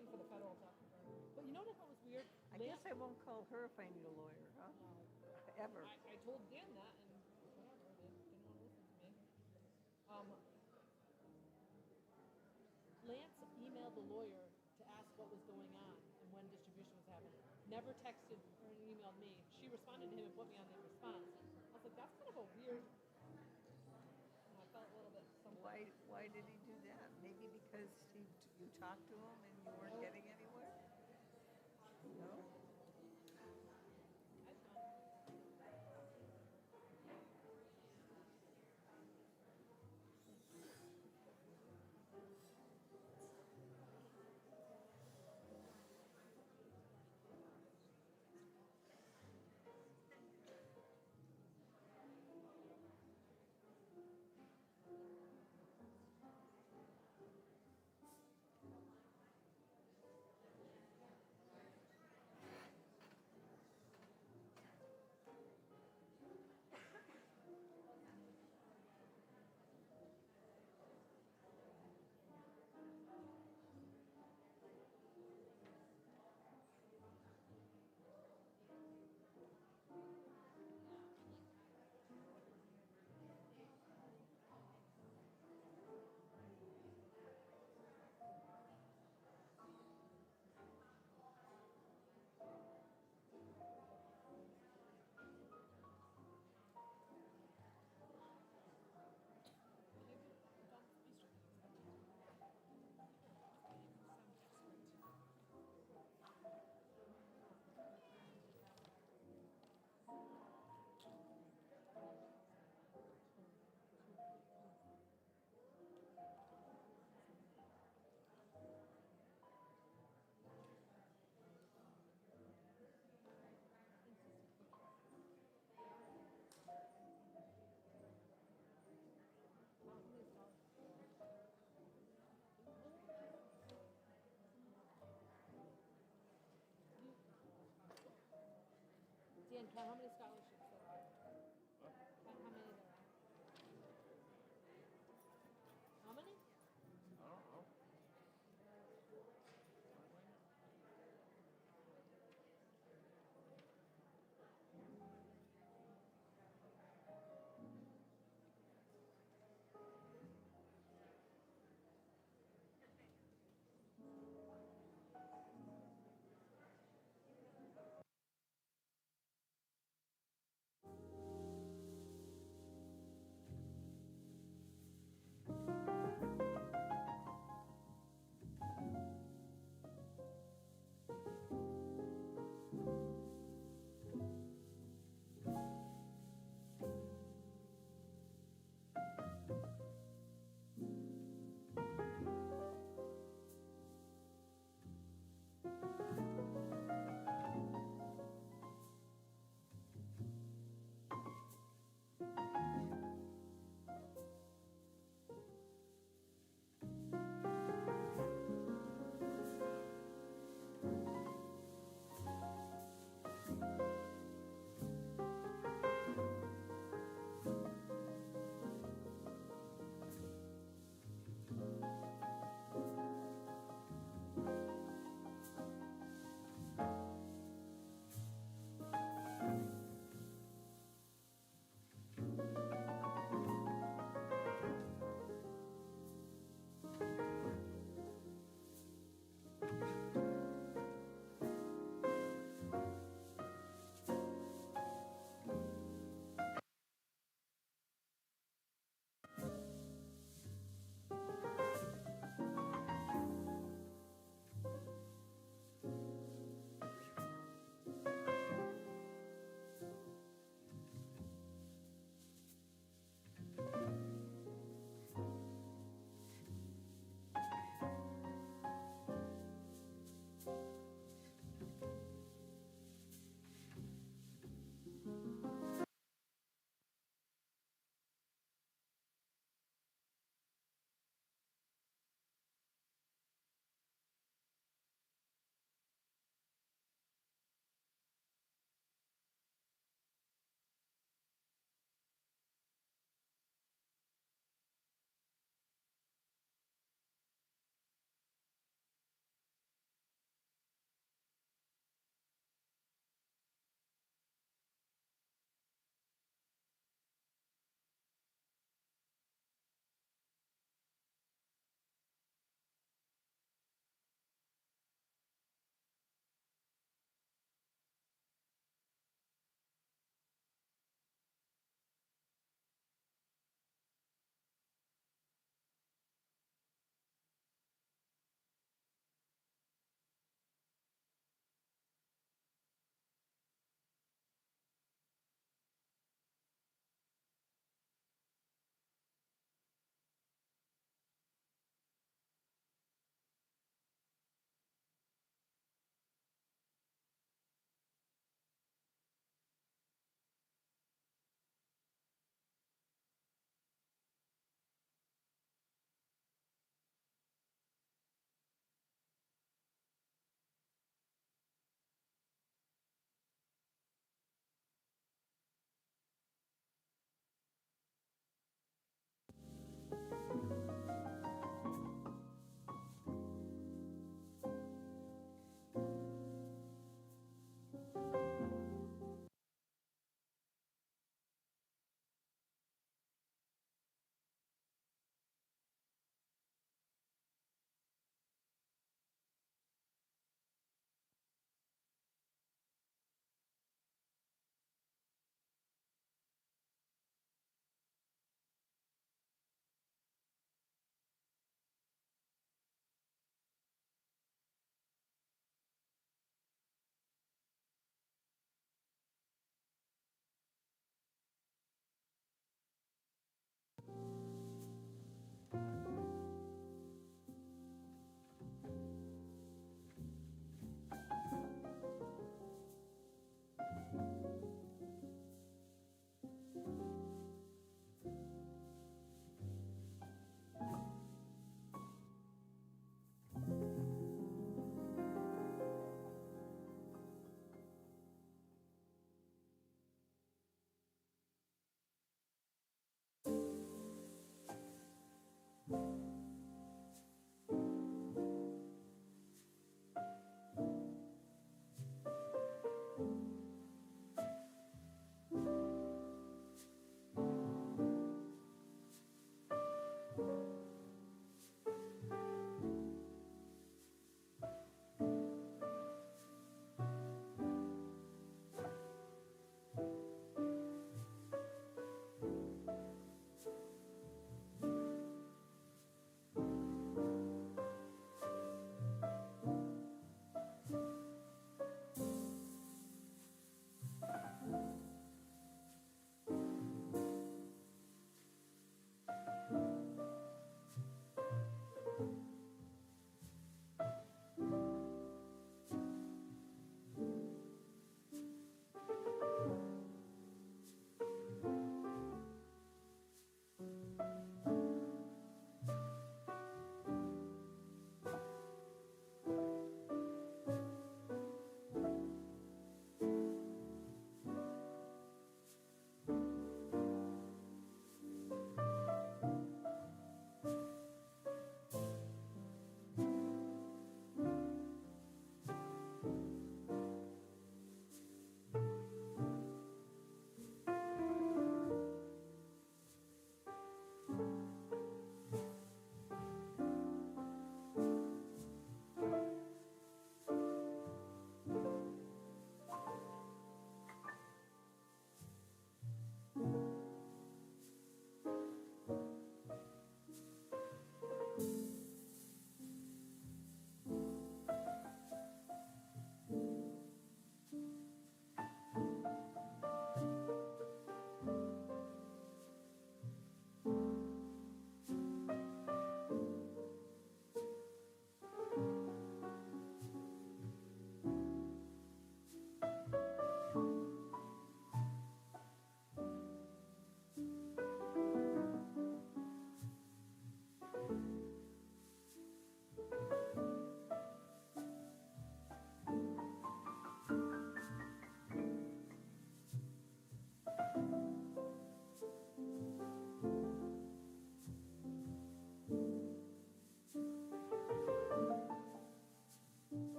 waiting for the federal to. But you know what I thought was weird? I guess I won't call her if I need a lawyer, huh? No. Ever. I told Dan that, and whatever, they didn't want to listen to me. Lance emailed the lawyer to ask what was going on and when distribution was happening. Never texted or emailed me. She responded to him and put me on the response. I was like, that's kind of a weird. I felt a little bit something. Why did he do that? Maybe because you talked to him and you weren't getting anywhere? No? I don't know. Dan, count how many scholarships there are. Count how many there are. How many? I don't know.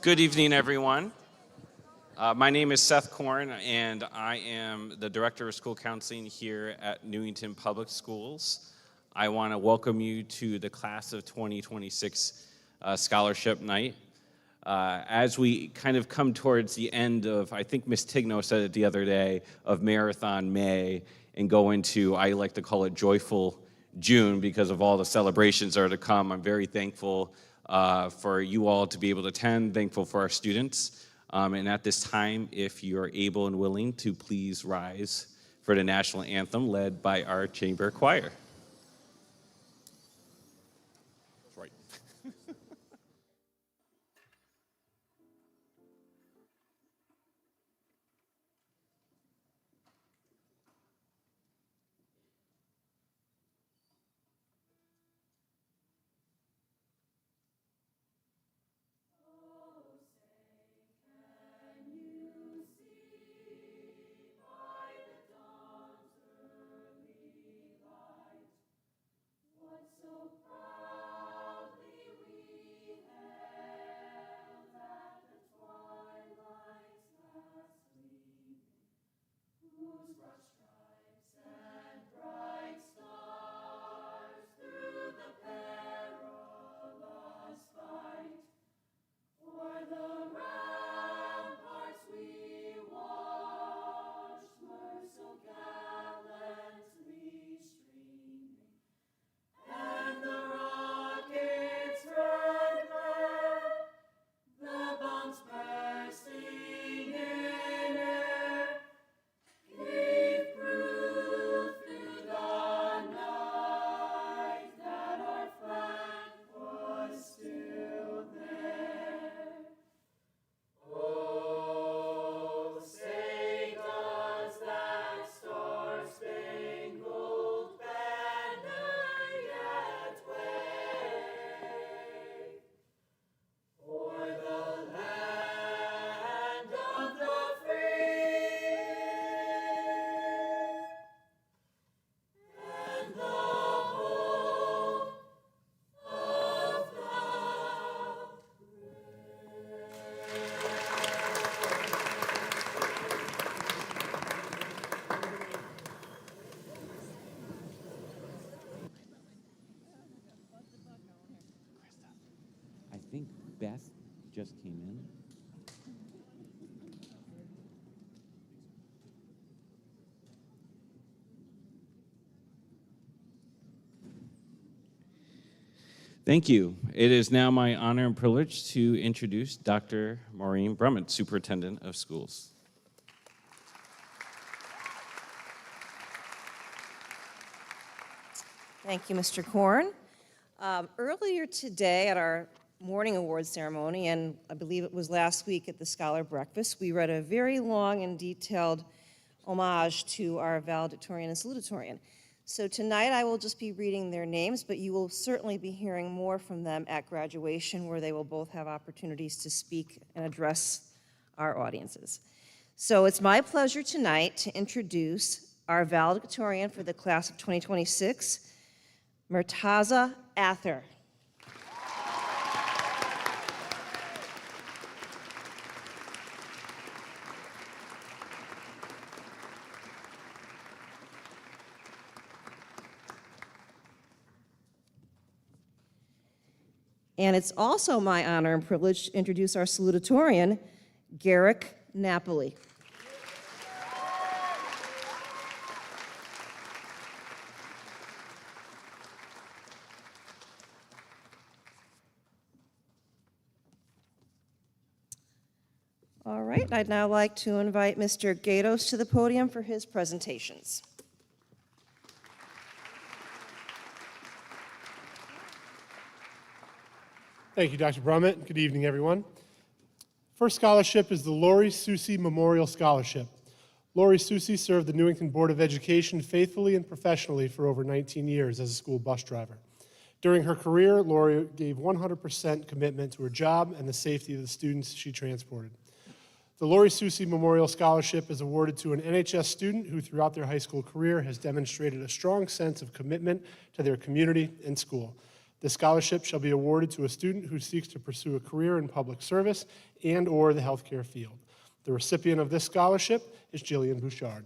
Good evening, everyone. My name is Seth Korn, and I am the Director of School Counseling here at Newington Public Schools. I want to welcome you to the Class of 2026 Scholarship Night. As we kind of come towards the end of, I think Ms. Tigno said it the other day, of Marathon May and go into, I like to call it Joyful June because of all the celebrations that are to come. I'm very thankful for you all to be able to attend, thankful for our students. And at this time, if you're able and willing to please rise for the national anthem led by our chamber choir. That's right. I think Beth just came in. Thank you. It is now my honor and privilege to introduce Dr. Maureen Brummett, Superintendent of Schools. Thank you, Mr. Korn. Earlier today at our morning awards ceremony, and I believe it was last week at the Scholar Breakfast, we read a very long and detailed homage to our valedictorian and salutatorian. So tonight I will just be reading their names, but you will certainly be hearing more from them at graduation, where they will both have opportunities to speak and address our audiences. So it's my pleasure tonight to introduce our valedictorian for the class of 2026, Murtaza Ather. And it's also my honor and privilege to introduce our salutatorian, Garrick Napoli. All right. right, I'd now like to invite Mr. Gatos to the podium for his presentations. Thank you, Dr. Brummett. Good evening, everyone. First scholarship is the Lori Soucy Memorial Scholarship. Lori Soucy served the Newington Board of Education faithfully and professionally for over 19 years as a school bus driver. During her career, Lori gave 100% commitment to her job and the safety of the students she transported. The Lori Soucy Memorial Scholarship is awarded to an NHS student who throughout their high school career has demonstrated a strong sense of commitment to their community and school. The scholarship shall be awarded to a student who seeks to pursue a career in public service and/or the healthcare field. The recipient of this scholarship is Jillian Bouchard.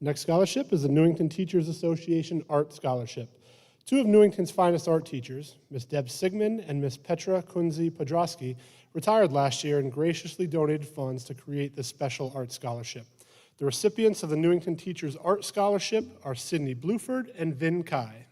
Next scholarship is the Newington Teachers Association Art Scholarship. Two of Newington's finest art teachers, Ms. Deb Sigmund and Ms. Petra Kunze-Podrosky, retired last year and graciously donated funds to create this special art scholarship. The recipients of the Newington Teachers Art Scholarship are Sydney Bluford and Vin Kai.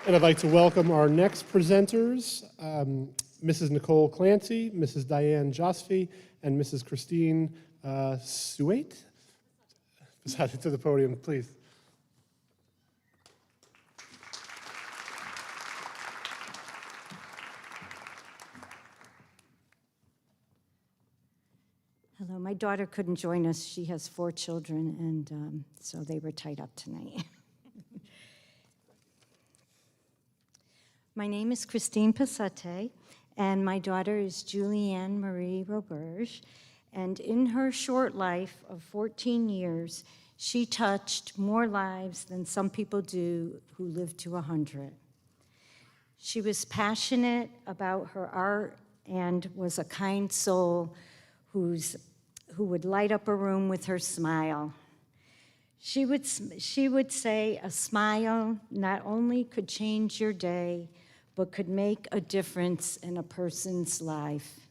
And I'd like to welcome our next presenters, Mrs. Nicole Clancy, Mrs. Diane Josfy, and Mrs. Christine Suate. To the podium, please. Hello, my daughter couldn't join us. She has 4 children, and so they were tied up tonight. My name is Christine Passette, and my daughter is Julianne Marie Roberge. And in her short life of 14 years, she touched more lives than some people do who live to 100. She was passionate about her art and was a kind soul who would light up a room with her smile. She would say a smile not only could change your day, but could make a difference in a person's life.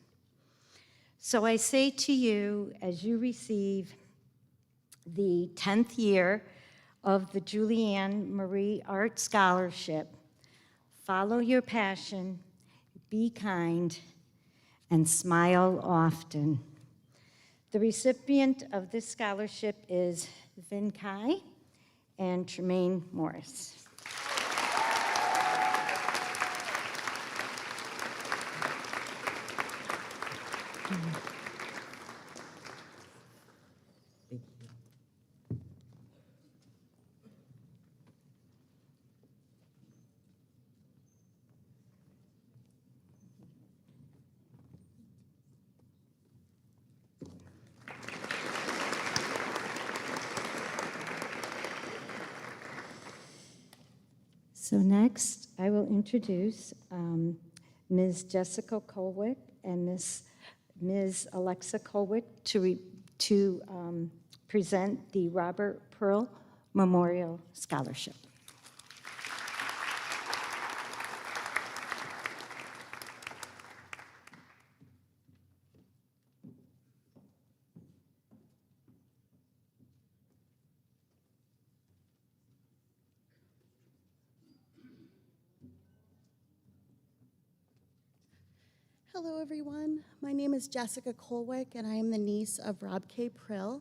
So I say to you, as you receive the 10th year of the Julianne Marie Art Scholarship, follow your passion, be kind, and smile often. The recipient of this scholarship is Vin Kai and Tremaine Morris. So next, I will introduce Ms. Jessica Colwick and Ms. Alexa Colwick to present the Robert Pearl Memorial Scholarship. Hello, everyone. My name is Jessica Colwick, and I am the niece of Rob K. Prill.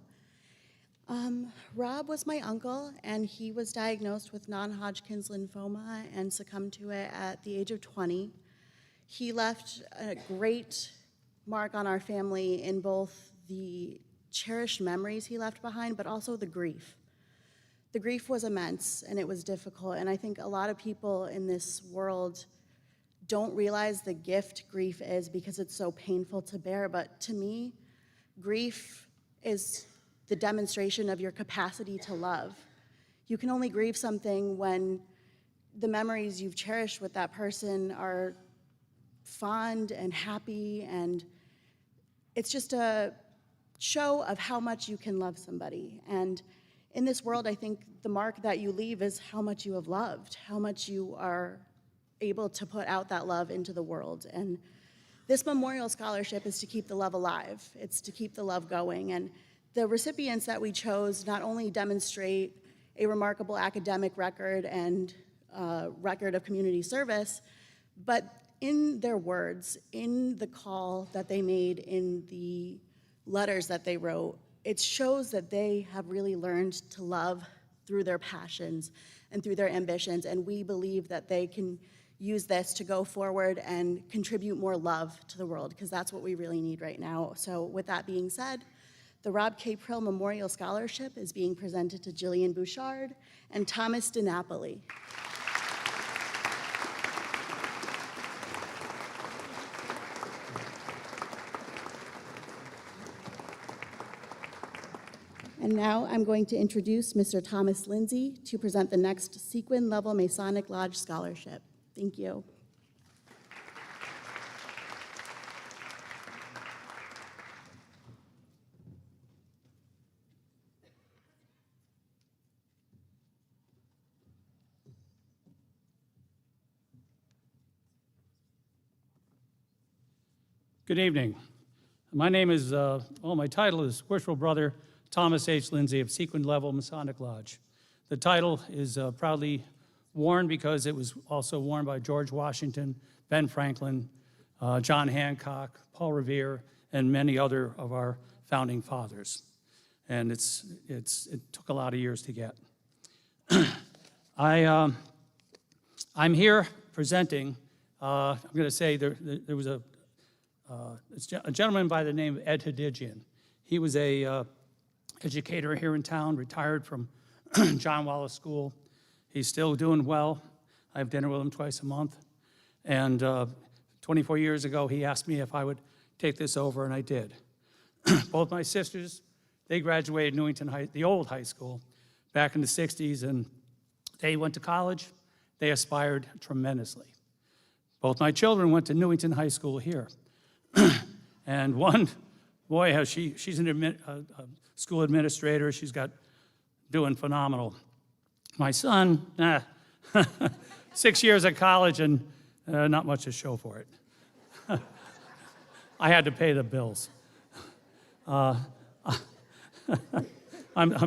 Rob was my uncle, and he was diagnosed with non-Hodgkin's lymphoma and succumbed to it at the age of 20. He left a great mark on our family in both the cherished memories he left behind, but also the grief. The grief was immense, and it was difficult, and I think a lot of people in this world don't realize the gift grief is because it's so painful to bear. But to me, grief is the demonstration of your capacity to love. You can only grieve something when the memories you've cherished with that person are fond and happy, and it's just a show of how much you can love somebody. And in this world, I think the mark that you leave is how much you have loved, how much you are able to put out that love into the world. And this memorial scholarship is to keep the love alive. It's to keep the love going. And the recipients that we chose not only demonstrate a remarkable academic record and record of community service, but in their words, in the call that they made, in the letters that they wrote, it shows that they have really learned to love through their passions and through their ambitions, and we believe that they can use this to go forward and contribute more love to the world, because that's what we really need right now. So with that being said, the Rob K. Prill Memorial Scholarship is being presented to Jillian Bouchard and Thomas DiNapoli. And now I'm going to introduce Mr. Thomas Lindsay to present the next Sequin Level Masonic Lodge Scholarship. Thank you. Good evening. My name is, my title is Worshipful Brother Thomas H. Lindsay of Sequin Level Masonic Lodge. The title is proudly worn because it was also worn by George Washington, Ben Franklin, John Hancock, Paul Revere, and many other of our founding fathers. And it took a lot of years to get. I'm here presenting, I'm going to say there was a gentleman by the name of Ed Hadigian. He was a educator here in town, retired from John Wallace School. He's still doing well. I have dinner with him twice a month. And 24 years ago, he asked me if I would take this over, and I did. Both my sisters, they graduated Newington High, the old high school, back in the 60s, and they went to college. They aspired tremendously. Both my children went to Newington High School here. And one, boy, she's a school administrator. She's doing phenomenal. My son, 6 years at college and not much to show for it. I had to pay the bills. I'm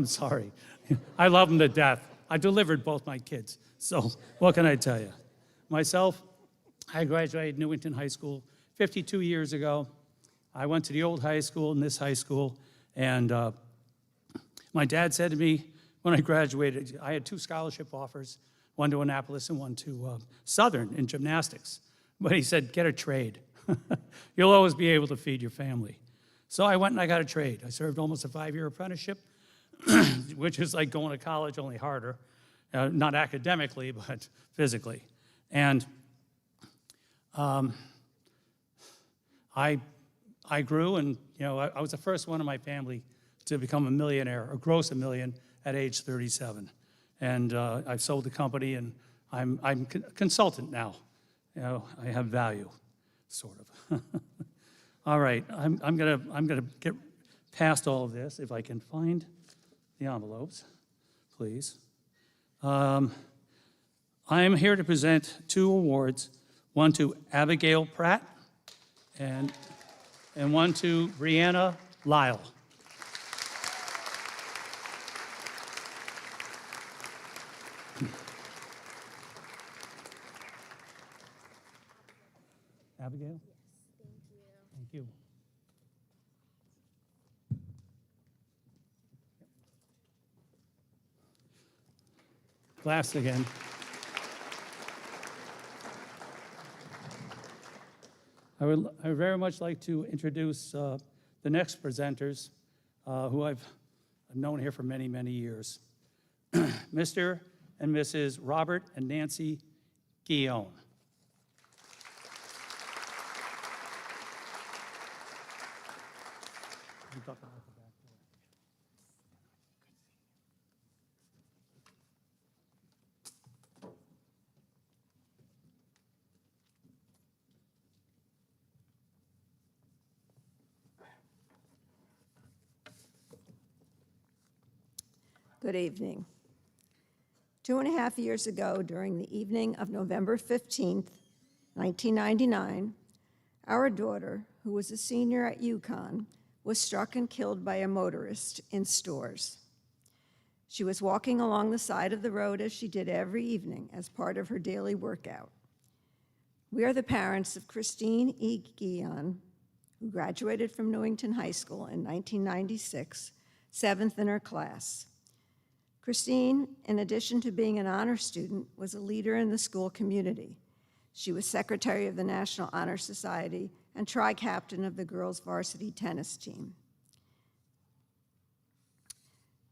sorry. I love them to death. I delivered both my kids. So what can I tell you? Myself, I graduated Newington High School 52 years ago. I went to the old high school and this high school, and my dad said to me when I graduated, I had 2 scholarship offers, one to Annapolis and one to Southern in gymnastics. But he said, get a trade. You'll always be able to feed your family. So I went and I got a trade. I served almost a 5-year apprenticeship, which is like going to college, only harder. Not academically, but physically. And I grew, and I was the first one in my family to become a millionaire, or gross $1 million at age 37. And I sold the company, and I'm a consultant now. I have value, sort of. All right, I'm gonna get past all of this if I can find the envelopes, please. I am here to present 2 awards, one to Abigail Pratt and one to Brianna Lyle. Abigail? Yes, thank you. Thank you. Glass again. I would very much like to introduce the next presenters, who I've known here for many, many years. Mr. and Mrs. Robert and Nancy Guillaume. Good evening. 2.5 years ago, during the evening of November 15th, 1999, our daughter, who was a senior at UConn, was struck and killed by a motorist in Stores. She was walking along the side of the road as she did every evening as part of her daily workout. We are the parents of Christine E. Guion, who graduated from Newington High School in 1996, 7th in her class. Christine, in addition to being an honor student, was a leader in the school community. She was secretary of the National Honor Society and tri-captain of the girls' varsity tennis team.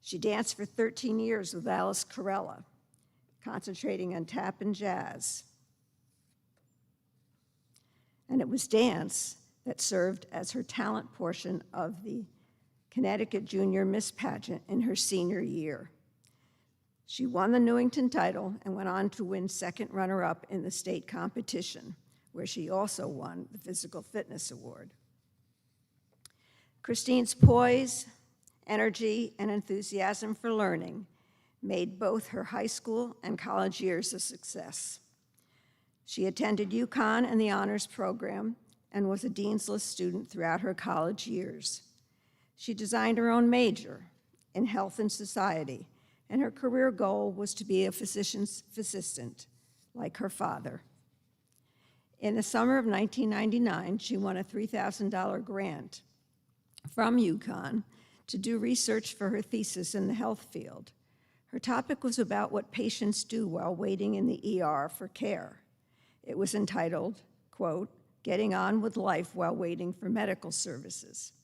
She danced for 13 years with Alice Corella, concentrating on tap and jazz. And it was dance that served as her talent portion of the Connecticut Junior Miss Pageant in her senior year. She won the Newington title and went on to win second runner-up in the state competition, where she also won the Physical Fitness Award. Christine's poise, energy, and enthusiasm for learning made both her high school and college years a success. She attended UConn and the honors program and was a Dean's List student throughout her college years. She designed her own major in health and society, and her career goal was to be a physician's assistant, like her father. In the summer of 1999, she won a $3,000 grant from UConn to do research for her thesis in the health field. Her topic was about what patients do while waiting in the ER for care. It was entitled, quote, "Getting on with life while waiting for medical services,"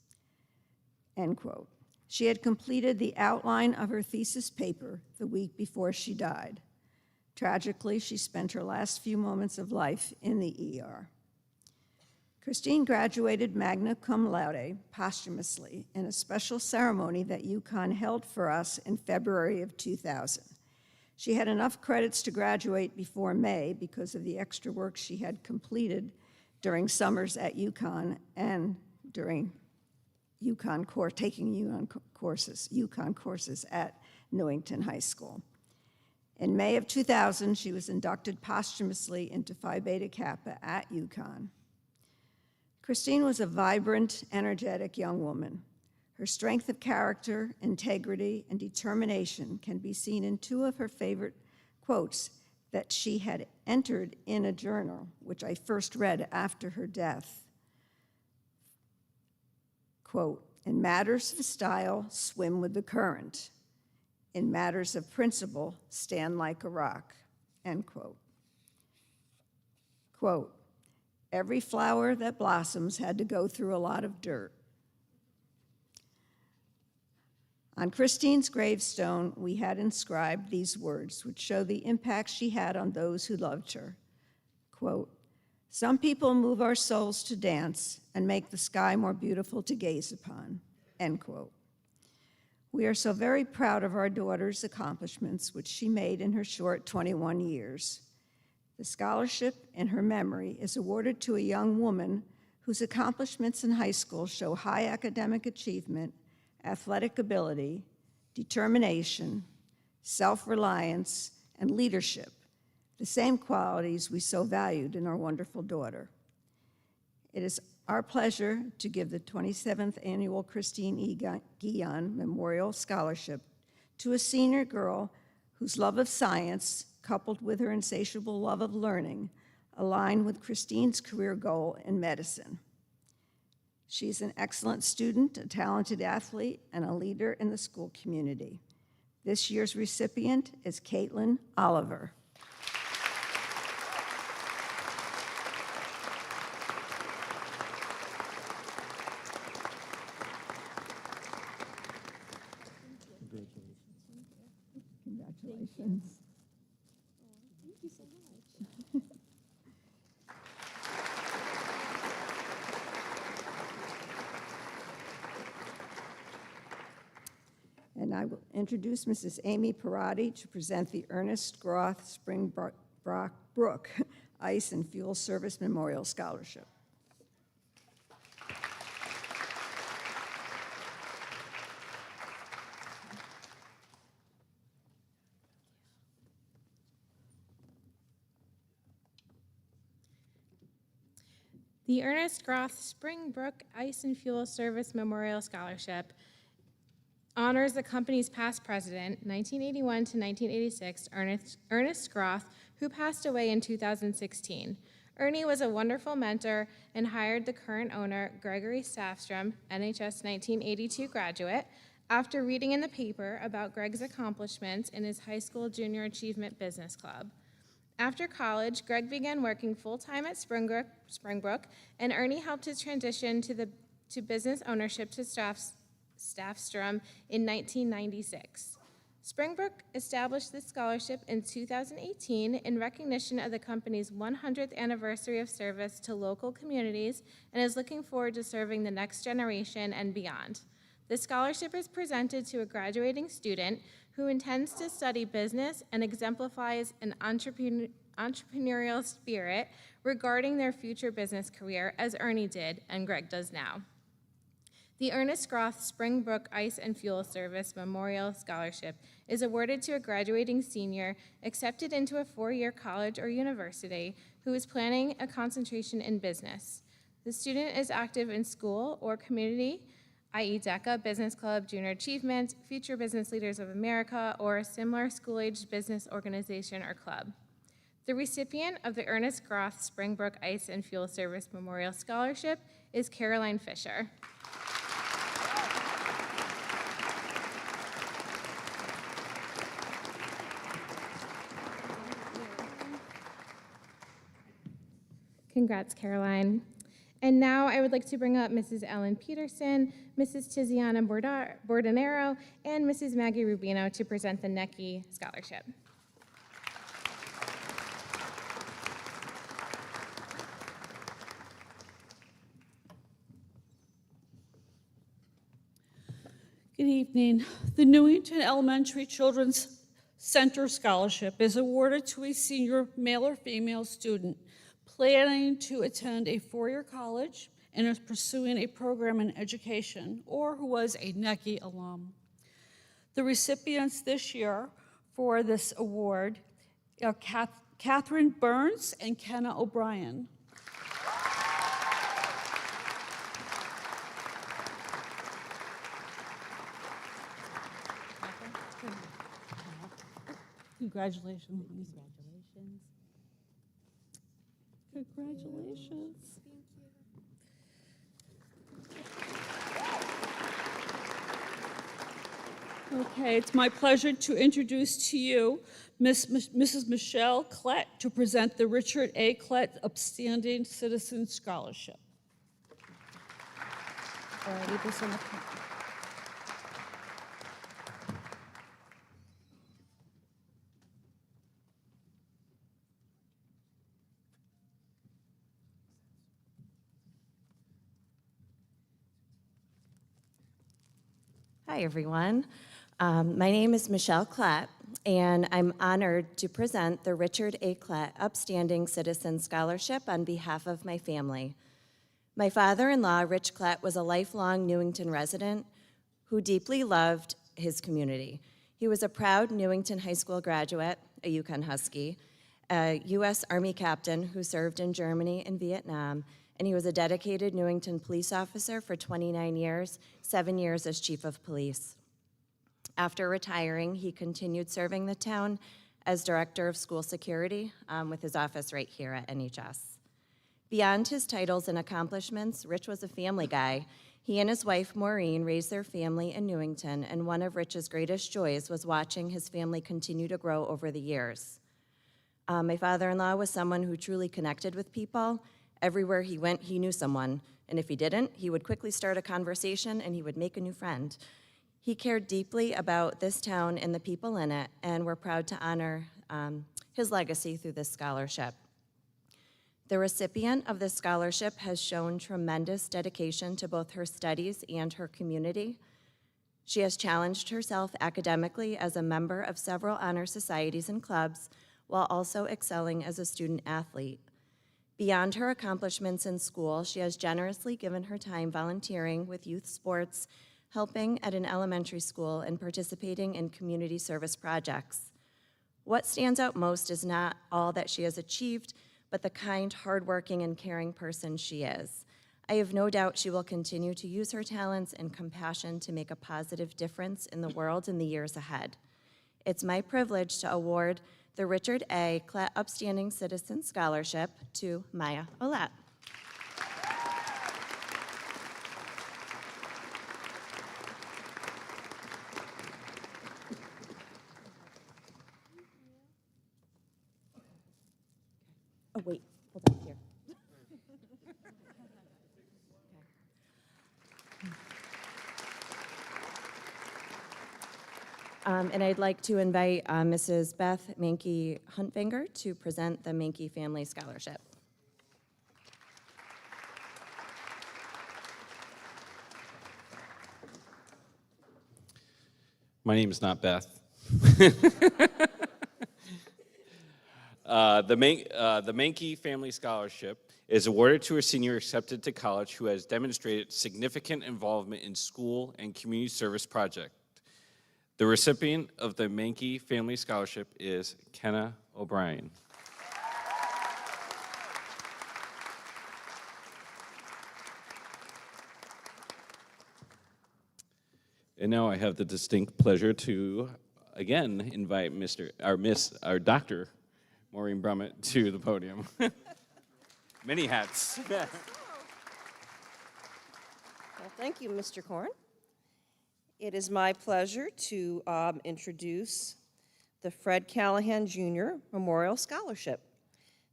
end quote. She had completed the outline of her thesis paper the week before she died. Tragically, she spent her last few moments of life in the ER. Christine graduated magna cum laude posthumously in a special ceremony that UConn held for us in February of 2000. She had enough credits to graduate before May because of the extra work she had completed during summers at UConn and during taking UConn courses at Newington High School. In May of 2000, she was inducted posthumously into Phi Beta Kappa at UConn. Christine was a vibrant, energetic young woman. Her strength of character, integrity, and determination can be seen in two of her favorite quotes that she had entered in a journal, which I first read after her death. Quote, "In matters of style, swim with the current. In matters of principle, stand like a rock," end quote. Quote, "Every flower that blossoms had to go through a lot of dirt." On Christine's gravestone, we had inscribed these words, which show the impact she had on those who loved her. Quote, "Some people move our souls to dance and make the sky more beautiful to gaze upon," end quote. We are so very proud of our daughter's accomplishments, which she made in her short 21 years. The scholarship in her memory is awarded to a young woman whose accomplishments in high school show high academic achievement, athletic ability, determination, self-reliance, and leadership, the same qualities we so valued in our wonderful daughter. It is our pleasure to give the 27th Annual Christine E. Guion Memorial Scholarship to a senior girl whose love of science, coupled with her insatiable love of learning, align with Christine's career goal in medicine. She's an excellent student, a talented athlete, and a leader in the school community. This year's recipient is Caitlin Oliver. Congratulations. Thank you so much. And I will introduce Mrs. Amy Parati to present the Ernest Groth Springbrook Ice and Fuel Service Memorial Scholarship. The Ernest Groth Springbrook Ice and Fuel Service Memorial Scholarship honors the company's past president, 1981 to 1986, Ernest Groth, who passed away in 2016. Ernie was a wonderful mentor and hired the current owner, Gregory Staffstrom, NHS 1982 graduate, after reading in the paper about Greg's accomplishments in his high school junior achievement business club. After college, Greg began working full-time at Springbrook, and Ernie helped his transition to business ownership to Staffstrom in 1996. Springbrook established this scholarship in 2018 in recognition of the company's 100th anniversary of service to local communities and is looking forward to serving the next generation and beyond. The scholarship is presented to a graduating student who intends to study business and exemplifies an entrepreneurial spirit regarding their future business career, as Ernie did and Greg does now. The Ernest Groth Springbrook Ice and Fuel Service Memorial Scholarship is awarded to a graduating senior accepted into a 4-year college or university who is planning a concentration in business. The student is active in school or community, i.e. DECA, Business Club, Junior Achievement, Future Business Leaders of America, or a similar school-aged business organization or club. The recipient of the Ernest Groth Springbrook Ice and Fuel Service Memorial Scholarship is Caroline Fisher. Congrats, Caroline. And now I would like to bring up Mrs. Ellen Peterson, Mrs. Tiziana Bordanero, and Mrs. Maggie Rubino to present the NECI Scholarship. Good evening. The Newington Elementary Children's Center Scholarship is awarded to a senior male or female student planning to attend a 4-year college and is pursuing a program in education, or who was a NECI alum. The recipients this year for this award are Catherine Burns and Kenna O'Brien. Congratulations. Congratulations. Okay, it's my pleasure to introduce to you Mrs. Michelle Klett to present the Richard A. Klett Upstanding Citizen Scholarship. Leave this on the Hi, everyone. My name is Michelle Klett, and I'm honored to present the Richard A. Klett Upstanding Citizen Scholarship on behalf of my family. My father-in-law, Rich Klett, was a lifelong Newington resident who deeply loved his community. He was a proud Newington High School graduate, a Yukon Husky, a U.S. Army captain who served in Germany and Vietnam, and he was a dedicated Newington police officer for 29 years, 7 years as chief of police. After retiring, he continued serving the town as director of school security with his office right here at NHS. Beyond his titles and accomplishments, Rich was a family guy. He and his wife, Maureen, raised their family in Newington, and one of Rich's greatest joys was watching his family continue to grow over the years. My father-in-law was someone who truly connected with people. Everywhere he went, he knew someone, and if he didn't, he would quickly start a conversation and he would make a new friend. He cared deeply about this town and the people in it, and we're proud to honor his legacy through this scholarship. The recipient of this scholarship has shown tremendous dedication to both her studies and her community. She has challenged herself academically as a member of several honor societies and clubs, while also excelling as a student athlete. Beyond her accomplishments in school, she has generously given her time volunteering with youth sports, helping at an elementary school, and participating in community service projects. What stands out most is not all that she has achieved, but the kind, hardworking, and caring person she is. I have no doubt she will continue to use her talents and compassion to make a positive difference in the world in the years ahead. It's my privilege to award the Richard A. Klatt Upstanding Citizen Scholarship to Maya Olat. Oh, wait, hold on here. And I'd like to invite Mrs. Beth Mankey Huntfinger to present the Mankey Family Scholarship. My name is not Beth. The Mankey Family Scholarship is awarded to a senior accepted to college who has demonstrated significant involvement in school and community service projects. The recipient of the Mankey Family Scholarship is Kenna O'Brien. And now I have the distinct pleasure to again invite our Dr. Maureen Brummett to the podium. Many hats. Well, thank you, Mr. Korn. It is my pleasure to introduce the Fred Callahan Jr. Memorial Scholarship.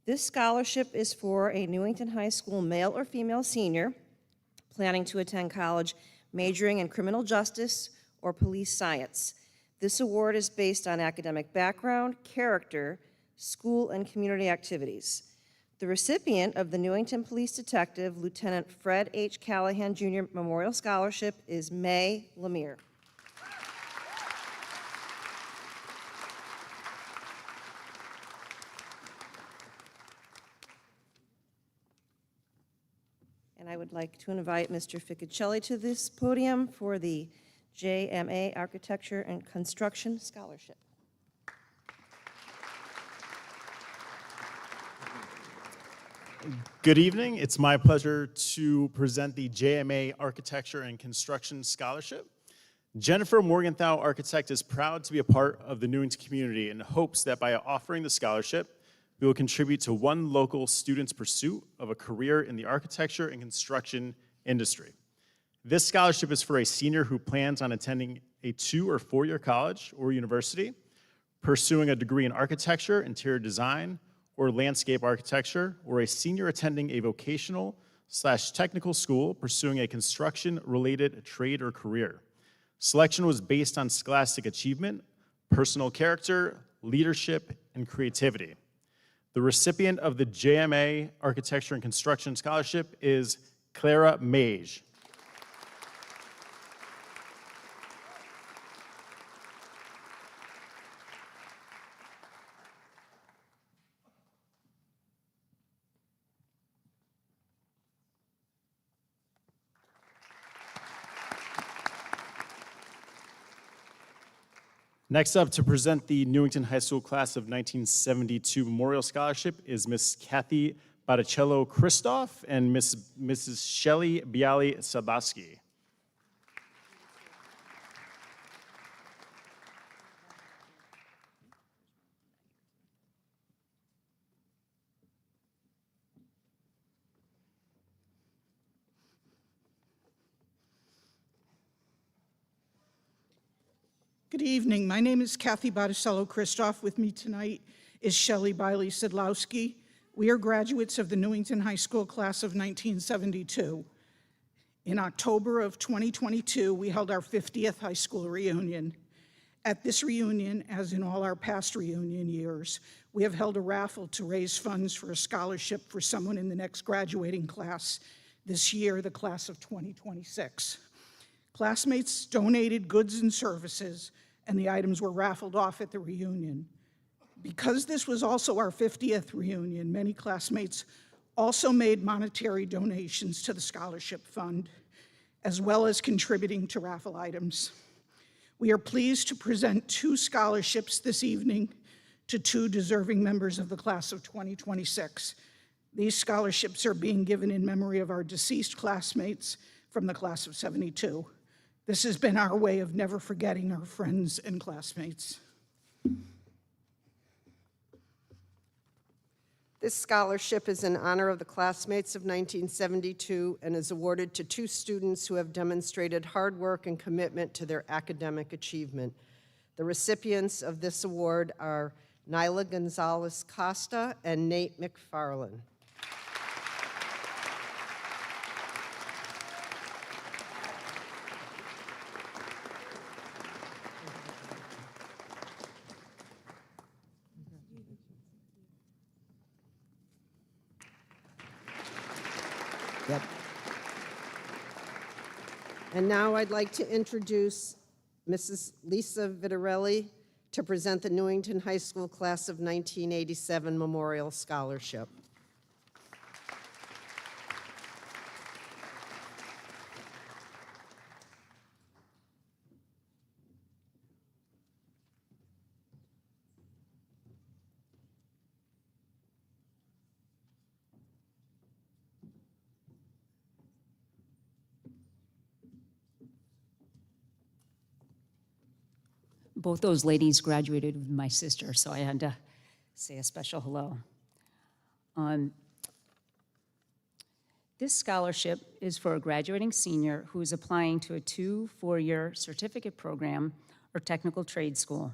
This scholarship is for a Newington High School male or female senior planning to attend college majoring in criminal justice or police science. This award is based on academic background, character, school, and community activities. The recipient of the Newington Police Detective Lieutenant Fred H. Callahan Jr. Memorial Scholarship is May Lemire. And I would like to invite Mr. Ficcicelli to this podium for the JMA Architecture and Construction Scholarship. Good evening. It's my pleasure to present the JMA Architecture and Construction Scholarship. Jennifer Morgenthau Architect is proud to be a part of the Newington community and hopes that by offering the scholarship, we will contribute to one local student's pursuit of a career in the architecture and construction industry. This scholarship is for a senior who plans on attending a 2- or 4-year college or university, pursuing a degree in architecture, interior design, or landscape architecture, or a senior attending a vocational/technical school pursuing a construction-related trade or career. Selection was based on scholastic achievement, personal character, leadership, and creativity. The recipient of the JMA Architecture and Construction Scholarship is Clara Mage. Next up to present the Newington High School class of 1972 Memorial Scholarship is Miss Kathy Botticello-Christoph and Mrs. Shelley Bialy-Sabaski. Good evening. My name is Kathy Botticello-Christoph. With me tonight is Shelley Bialy-Sadlowski. We are graduates of the Newington High School class of 1972. In October of 2022, we held our 50th high school reunion. At this reunion, as in all our past reunion years, we have held a raffle to raise funds for a scholarship for someone in the next graduating class, this year, the class of 2026. Classmates donated goods and services, and the items were raffled off at the reunion. Because this was also our 50th reunion, many classmates also made monetary donations to the scholarship fund, as well as contributing to raffle items. We are pleased to present 2 scholarships this evening to 2 deserving members of the class of 2026. These scholarships are being given in memory of our deceased classmates from the class of '72. This has been our way of never forgetting our friends and classmates. This scholarship is in honor of the classmates of 1972 and is awarded to 2 students who have demonstrated hard work and commitment to their academic achievement. The recipients of this award are Nyla Gonzalez Costa and Nate McFarland. Yep. And now I'd like to introduce Mrs. Lisa Vitarelli to present the Newington High School Class of 1987 Memorial Scholarship. Both those ladies graduated with my sister, so I had to say a special hello. This scholarship is for a graduating senior who is applying to a 2 4-year certificate program or technical trade school.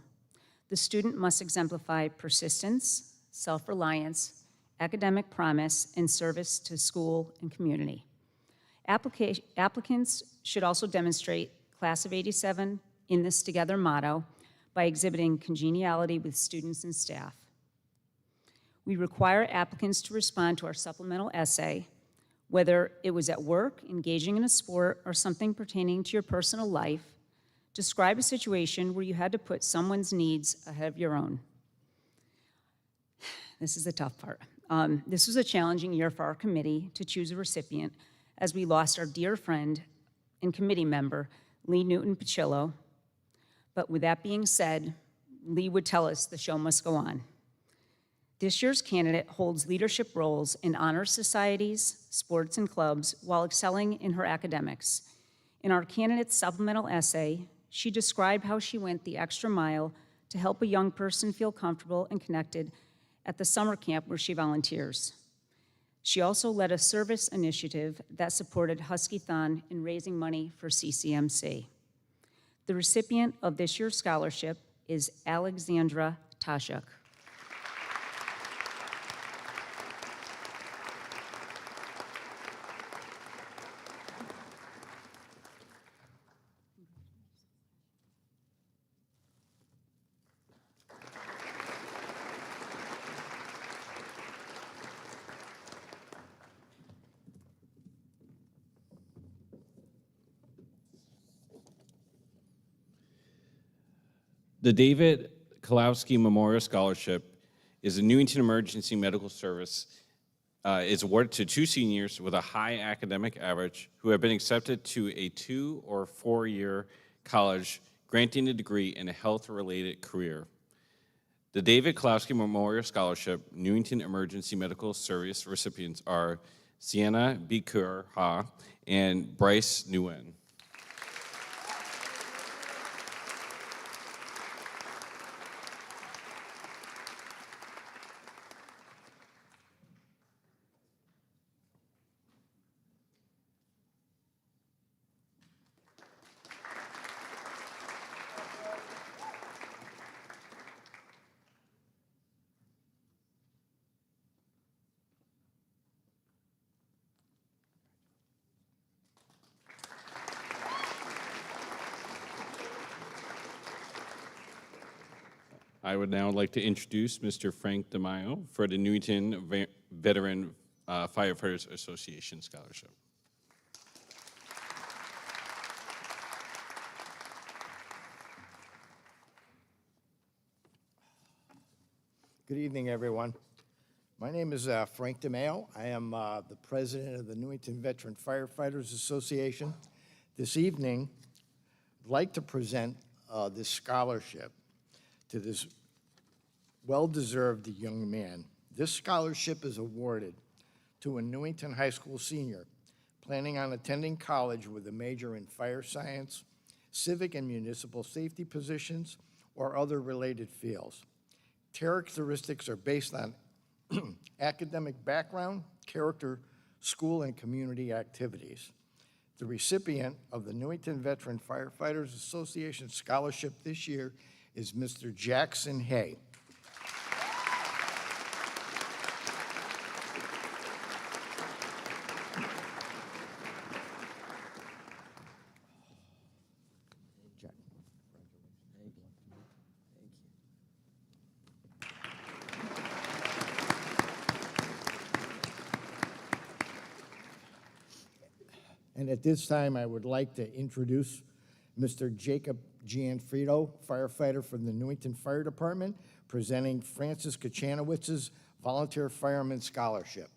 The student must exemplify persistence, self-reliance, academic promise, and service to school and community. Applicants should also demonstrate Class of '87 in this together motto by exhibiting congeniality with students and staff. We require applicants to respond to our supplemental essay, whether it was at work, engaging in a sport, or something pertaining to your personal life. Describe a situation where you had to put someone's needs ahead of your own. This is the tough part. This was a challenging year for our committee to choose a recipient, as we lost our dear friend and committee member, Lee Newton-Pachillo. But with that being said, Lee would tell us the show must go on. This year's candidate holds leadership roles in honor societies, sports, and clubs while excelling in her academics. In our candidate's supplemental essay, she described how she went the extra mile to help a young person feel comfortable and connected at the summer camp where she volunteers. She also led a service initiative that supported Husky-thon in raising money for CCMC. The recipient of this year's scholarship is Alexandra Tashuk. The David Kalowski Memorial Scholarship is a Newington Emergency Medical Service. Is awarded to 2 seniors with a high academic average who have been accepted to a 2 or 4-year college, granting a degree in a health-related career. The David Kalowski Memorial Scholarship Newington Emergency Medical Service recipients are Sienna Bikur-Ha and Bryce Nguyen. I would now like to introduce Mr. Frank DeMaio for the Newington Veteran Firefighters Association Scholarship. Good evening, everyone. My name is Frank DeMaio. I am the president of the Newington Veteran Firefighters Association. This evening, I'd like to present this scholarship to this well-deserved young man. This scholarship is awarded to a Newington High School senior planning on attending college with a major in fire science, civic and municipal safety positions, or other related fields. Characteristics are based on academic background, character, school, and community activities. The recipient of the Newington Veteran Firefighters Association Scholarship this year is Mr. Jackson Hay. And at this time, I would like to introduce Mr. Jacob Gianfrido, firefighter from the Newington Fire Department, presenting Francis Kachanowicz's Volunteer Fireman Scholarship.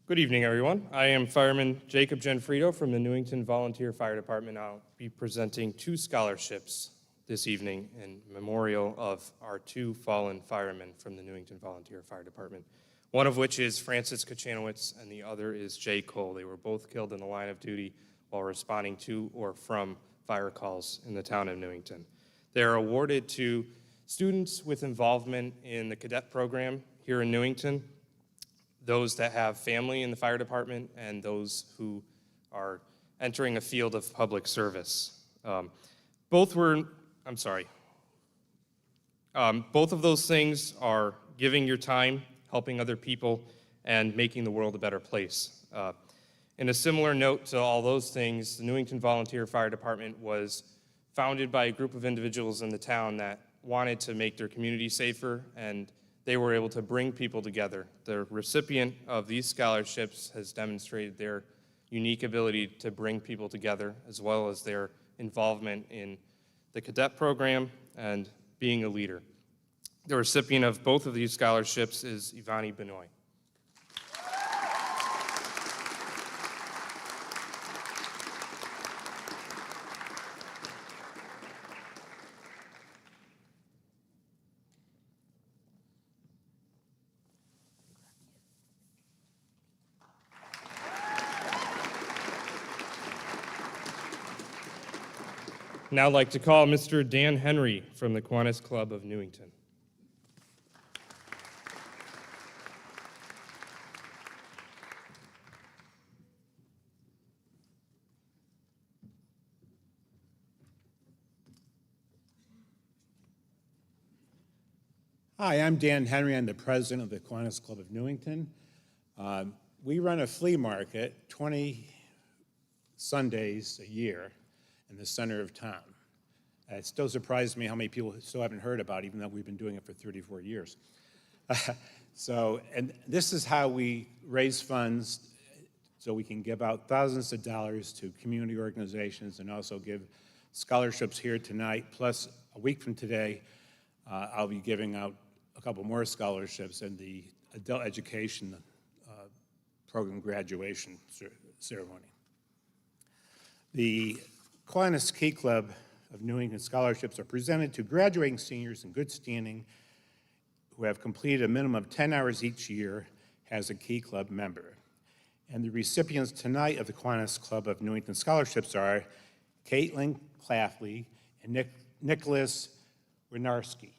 Good evening, everyone. I am Fireman Jacob Gianfrido from the Newington Volunteer Fire Department. I'll be presenting 2 scholarships this evening in memorial of our 2 fallen firemen from the Newington Volunteer Fire Department, one of which is Francis Kachanowicz and the other is Jay Cole. They were both killed in the line of duty while responding to or from fire calls in the town of Newington. They are awarded to students with involvement in the cadet program here in Newington, those that have family in the fire department, and those who are entering a field of public service. Both of those things are giving your time, helping other people, and making the world a better place. In a similar note to all those things, the Newington Volunteer Fire Department was founded by a group of individuals in the town that wanted to make their community safer, and they were able to bring people together. The recipient of these scholarships has demonstrated their unique ability to bring people together, as well as their involvement in the cadet program and being a leader. The recipient of both of these scholarships is Ivani Benoit. Now I'd like to call Mr. Dan Henry from the Kiwanis Club of Newington. Hi, I'm Dan Henry. I'm the president of the Kiwanis Club of Newington. We run a flea market 20 Sundays a year in the center of town. It still surprises me how many people still haven't heard about it, even though we've been doing it for 34 years. And this is how we raise funds so we can give out thousands of dollars to community organizations and also give scholarships here tonight. Plus, a week from today, I'll be giving out a couple more scholarships in the adult education program graduation ceremony. The Kiwanis Key Club of Newington scholarships are presented to graduating seniors in good standing who have completed a minimum of 10 hours each year as a Key Club member. And the recipients tonight of the Kiwanis Club of Newington scholarships are Caitlin Clafley and Nicholas Winarski.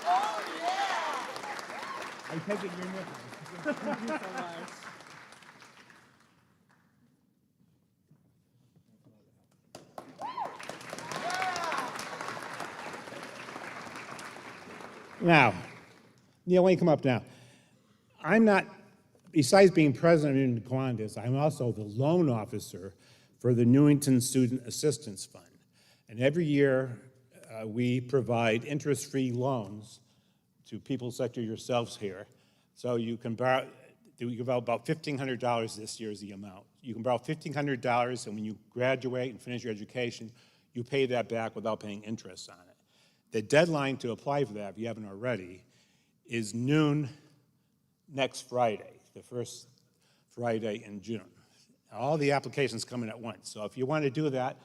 Oh, yeah! I take it you're Nicholas. Thank you so much. Now, Neil, why don't you come up now? I'm not, besides being president of Newington Kiwanis, I'm also the loan officer for the Newington Student Assistance Fund. And every year, we provide interest-free loans to people such as yourselves here. So you can borrow, we give out about $1,500 this year is the amount. You can borrow $1,500, and when you graduate and finish your education, you pay that back without paying interest on it. The deadline to apply for that, if you haven't already, is noon next Friday, the first Friday in June. All the applications come in at once. So if you want to do that,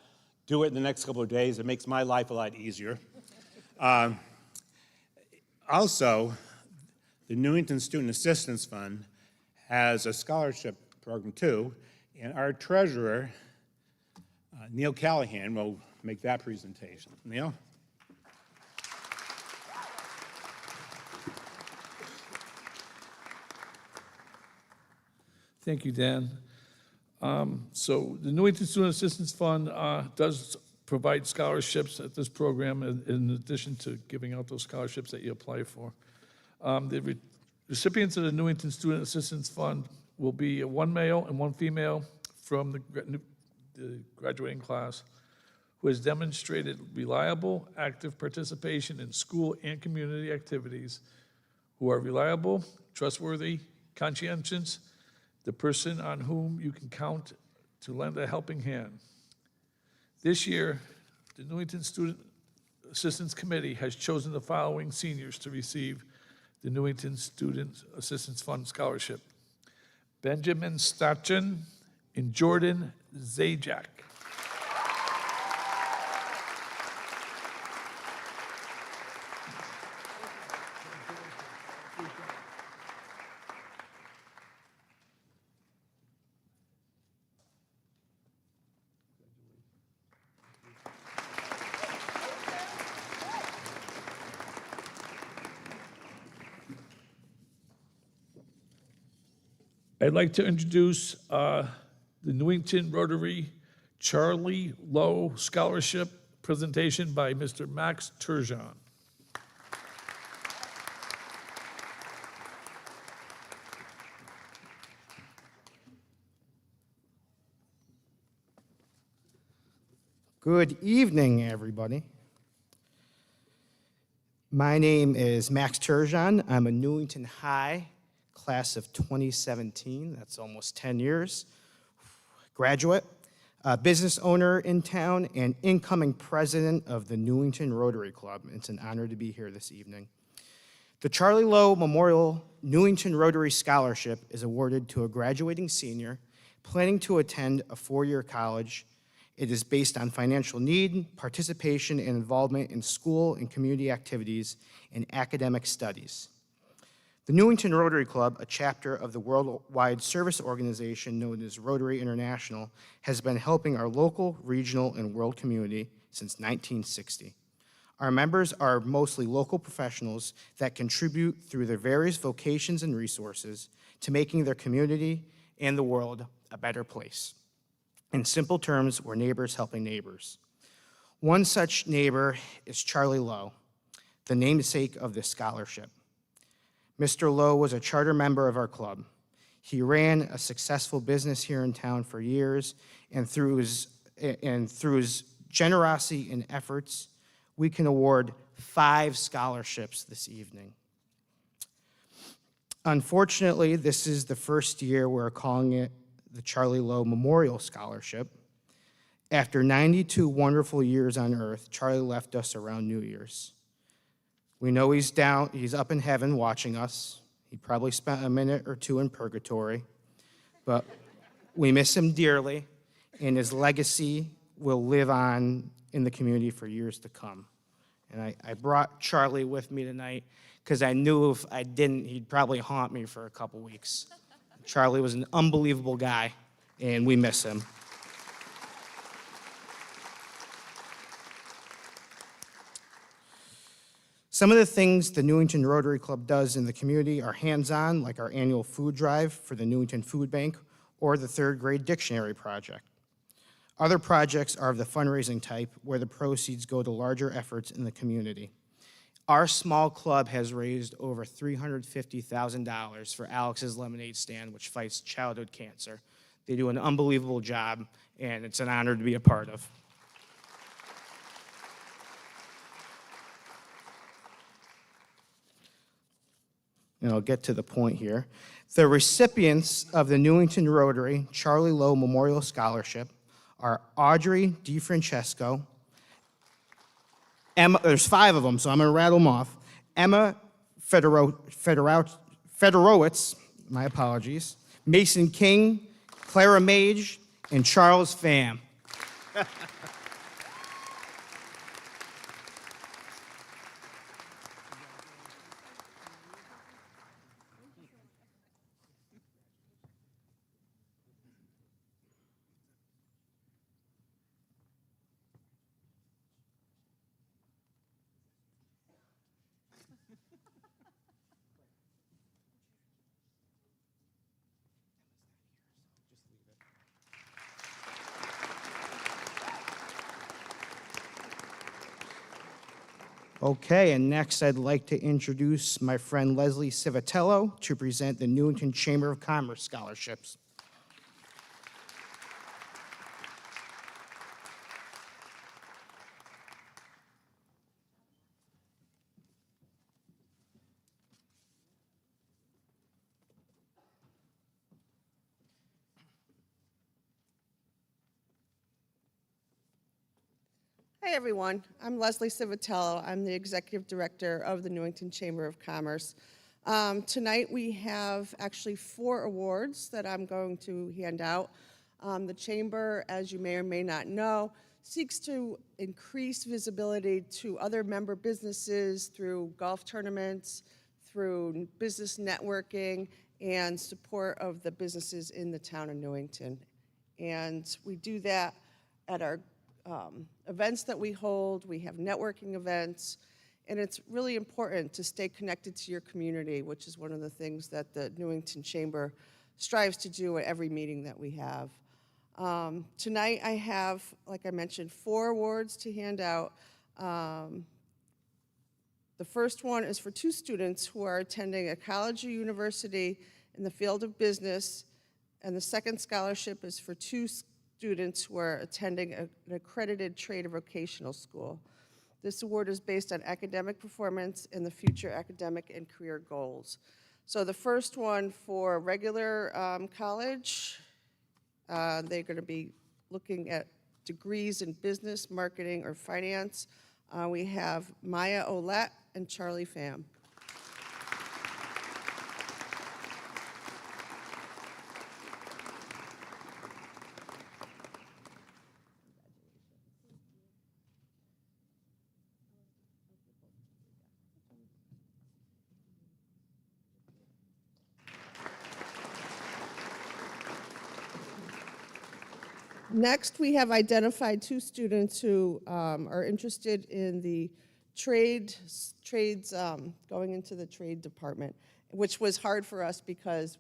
do it in the next couple of days. It makes my life a lot easier. Also, the Newington Student Assistance Fund has a scholarship program too, and our treasurer, Neil Callahan, will make that presentation. Neil? Thank you, Dan. So the Newington Student Assistance Fund does provide scholarships at this program in addition to giving out those scholarships that you apply for. The recipients of the Newington Student Assistance Fund will be one male and one female from the graduating class who has demonstrated reliable, active participation in school and community activities, who are reliable, trustworthy, conscientious, the person on whom you can count to lend a helping hand. This year, the Newington Student Assistance Committee has chosen the following seniors to receive the Newington Student Assistance Fund Scholarship: Benjamin Stachin and Jordan Zajac. I'd like to introduce the Newington Rotary Charlie Lowe Scholarship presentation by Mr. Max Turgeon. Good evening, everybody. My name is Max Turgeon. I'm a Newington High class of 2017. That's almost 10 years. Graduate, business owner in town, and incoming president of the Newington Rotary Club. It's an honor to be here this evening. The Charlie Lowe Memorial Newington Rotary Scholarship is awarded to a graduating senior planning to attend a four-year college. It is based on financial need, participation, and involvement in school and community activities and academic studies. The Newington Rotary Club, a chapter of the worldwide service organization known as Rotary International, has been helping our local, regional, and world community since 1960. Our members are mostly local professionals that contribute through their various vocations and resources to making their community and the world a better place. In simple terms, we're neighbors helping neighbors. One such neighbor is Charlie Lowe, the namesake of this scholarship. Mr. Lowe was a charter member of our club. He ran a successful business here in town for years, and through his generosity and efforts, we can award 5 scholarships this evening. Unfortunately, this is the first year we're calling it the Charlie Lowe Memorial Scholarship. After 92 wonderful years on earth, Charlie left us around New Year's. We know he's up in heaven watching us. He probably spent a minute or two in purgatory, but we miss him dearly, and his legacy will live on in the community for years to come. And I brought Charlie with me tonight because I knew if I didn't, he'd probably haunt me for a couple weeks. Charlie was an unbelievable guy, and we miss him. Some of the things the Newington Rotary Club does in the community are hands-on, like our annual food drive for the Newington Food Bank or the third grade dictionary project. Other projects are of the fundraising type, where the proceeds go to larger efforts in the community. Our small club has raised over $350,000 for Alex's Lemonade Stand, which fights childhood cancer. They do an unbelievable job, and it's an honor to be a part of. And I'll get to the point here. The recipients of the Newington Rotary Charlie Lowe Memorial Scholarship are Audrey DeFrancesco, Emma, there's 5 of them, so I'm going to rattle them off. Emma Federowitz, my apologies, Mason King, Clara Mage, and Charles Pham. Okay, and next I'd like to introduce my friend Leslie Civitello to present the Newington Chamber of Commerce scholarships. Hi, everyone. I'm Leslie Civitello. I'm the Executive Director of the Newington Chamber of Commerce. Tonight we have actually 4 awards that I'm going to hand out. The Chamber, as you may or may not know, seeks to increase visibility to other member businesses through golf tournaments, through business networking, and support of the businesses in the town of Newington. And we do that at our events that we hold. We have networking events, and it's really important to stay connected to your community, which is one of the things that the Newington Chamber strives to do at every meeting that we have. Tonight I have, like I mentioned, 4 awards to hand out. The first one is for 2 students who are attending a college or university in the field of business, and the second scholarship is for 2 students who are attending an accredited trade or vocational school. This award is based on academic performance and the future academic and career goals. So the first one for regular college, they're going to be looking at degrees in business, marketing, or finance. We have Maya Olette and Charlie Pham. Next, we have identified 2 students who are interested in the trades going into the trade department, which was hard for us because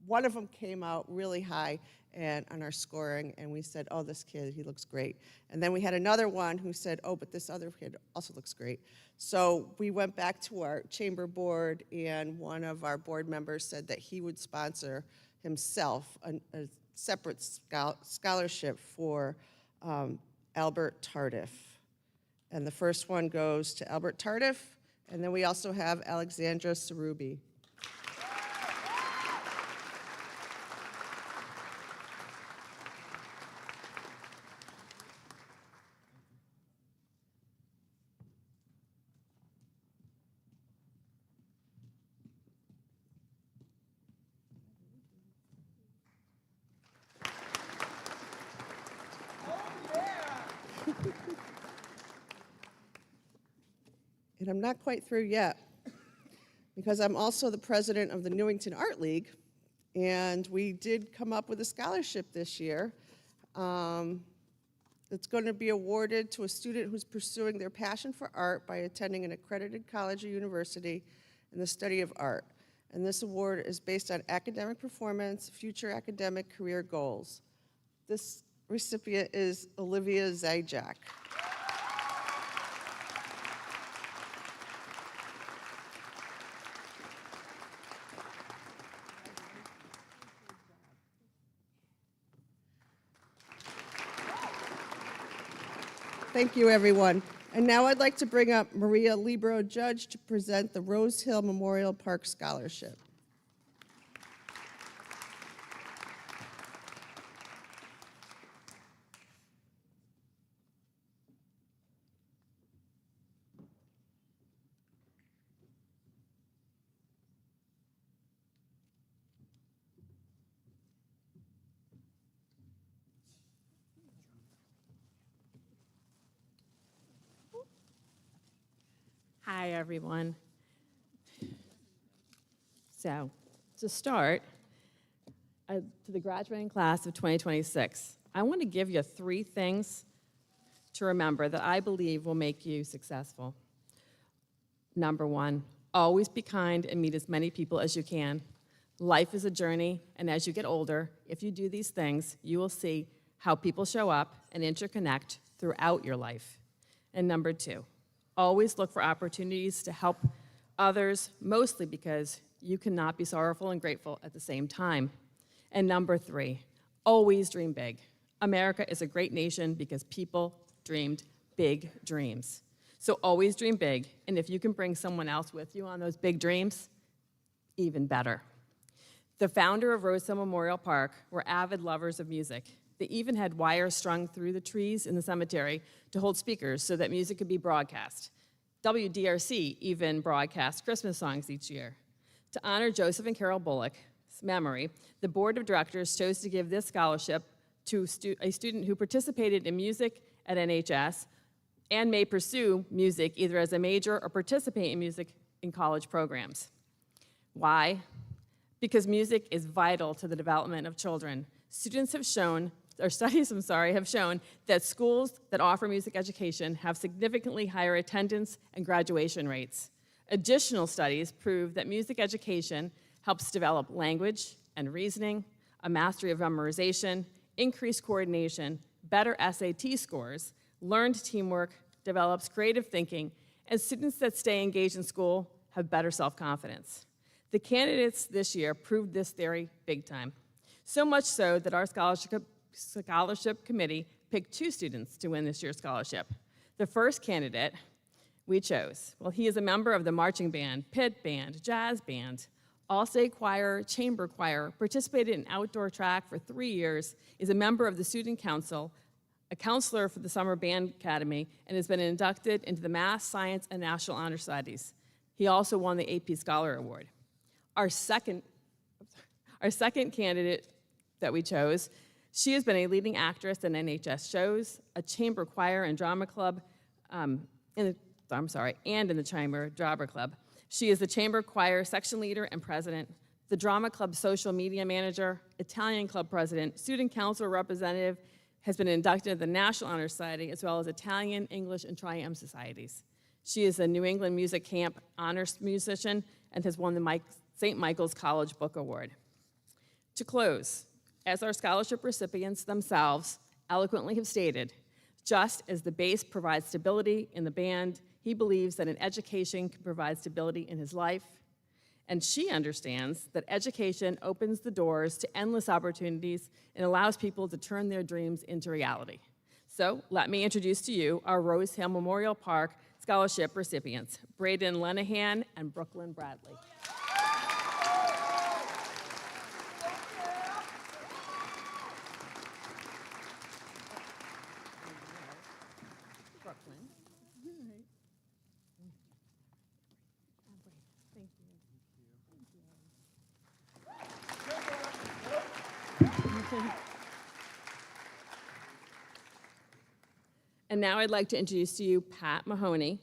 one of them came out really high on our scoring, and we said, oh, this kid, he looks great. And then we had another one who said, oh, but this other kid also looks great. So we went back to our chamber board, and one of our board members said that he would sponsor himself a separate scholarship for Albert Tardif. And the first one goes to Albert Tardif, and then we also have Alexandra Sarubi. And I'm not quite through yet, because I'm also the president of the Newington Art League, and we did come up with a scholarship this year. It's going to be awarded to a student who's pursuing their passion for art by attending an accredited college or university in the study of art. And this award is based on academic performance, future academic career goals. This recipient is Olivia Zajac. Thank you, everyone. And now I'd like to bring up Maria Libro Judge to present the Rose Hill Memorial Park Scholarship. everyone. So, to start, to the graduating class of 2026, I want to give you 3 things to remember that I believe will make you successful. Number 1, always be kind and meet as many people as you can. Life is a journey, and as you get older, if you do these things, you will see how people show up and interconnect throughout your life. And number 2, always look for opportunities to help others, mostly because you cannot be sorrowful and grateful at the same time. And number 3, always dream big. America is a great nation because people dreamed big dreams. So always dream big, and if you can bring someone else with you on those big dreams, even better. The founder of Rosehill Memorial Park were avid lovers of music. They even had wires strung through the trees in the cemetery to hold speakers so that music could be broadcast. WDRC even broadcast Christmas songs each year. To honor Joseph and Carol Bullock's memory, the board of directors chose to give this scholarship to a student who participated in music at NHS and may pursue music either as a major or participate in music in college programs. Why? Because music is vital to the development of children. Studies have shown that schools that offer music education have significantly higher attendance and graduation rates. Additional studies prove that music education helps develop language and reasoning, a mastery of memorization, increased coordination, better SAT scores, learned teamwork, develops creative thinking, and students that stay engaged in school have better self-confidence. The candidates this year proved this theory big time. So much so that our scholarship committee picked 2 students to win this year's scholarship. The first candidate we chose, well, he is a member of the marching band, pit band, jazz band, all-state choir, chamber choir, participated in outdoor track for 3 years, is a member of the student council, a counselor for the Summer Band Academy, and has been inducted into the Math, Science, and National Honor Societies. He also won the AP Scholar Award. Our second candidate that we chose, she has been a leading actress in NHS shows, a chamber choir and drama club, and in the chamber drama club. She is the chamber choir section leader and president, the drama club social media manager, Italian club president, student council representative, has been inducted into the National Honor Society, as well as Italian, English, and Triumph societies. She is a New England Music Camp honors musician and has won the St. Michael's College Book Award. To close, as our scholarship recipients themselves eloquently have stated, just as the bass provides stability in the band, he believes that an education can provide stability in his life, and she understands that education opens the doors to endless opportunities and allows people to turn their dreams into reality. So let me introduce to you our Rosehill Memorial Park Scholarship recipients, Braden Lenahan and Brooklyn Bradley. And now I'd like to introduce to you Pat Mahoney,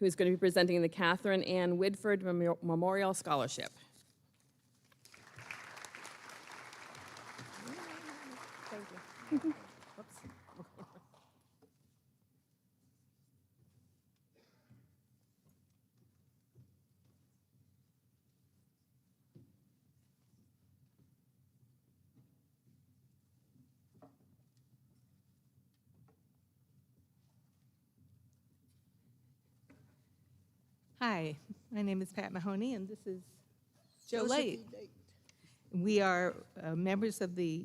who is going to be presenting the Catherine Ann Whitford Memorial Scholarship. Thank you. Hi, my name is Pat Mahoney, and this is Joe Joseph Light. We are members of the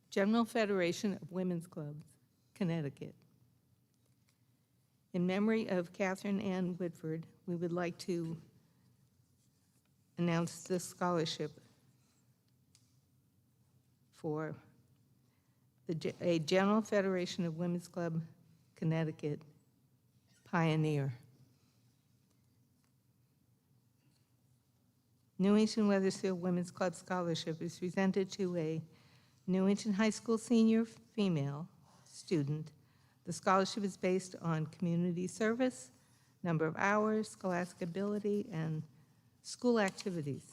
General Federation of Women's Clubs, Connecticut. In memory of Catherine Ann Whitford, we would like to announce this scholarship for a General Federation of Women's Club, Connecticut pioneer. Newington Weathersfield Women's Club Scholarship is presented to a Newington High School senior female student. The scholarship is based on community service, number of hours, scholastic ability, and school activities.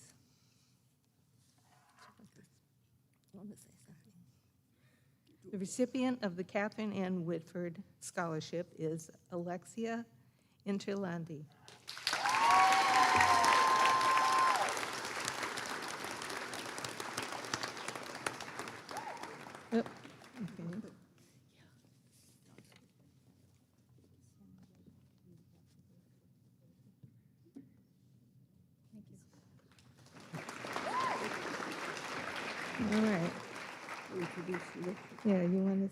The recipient of the Catherine Ann Whitford Scholarship is Alexia Interlandi. Oh, okay. All right. Yeah, you want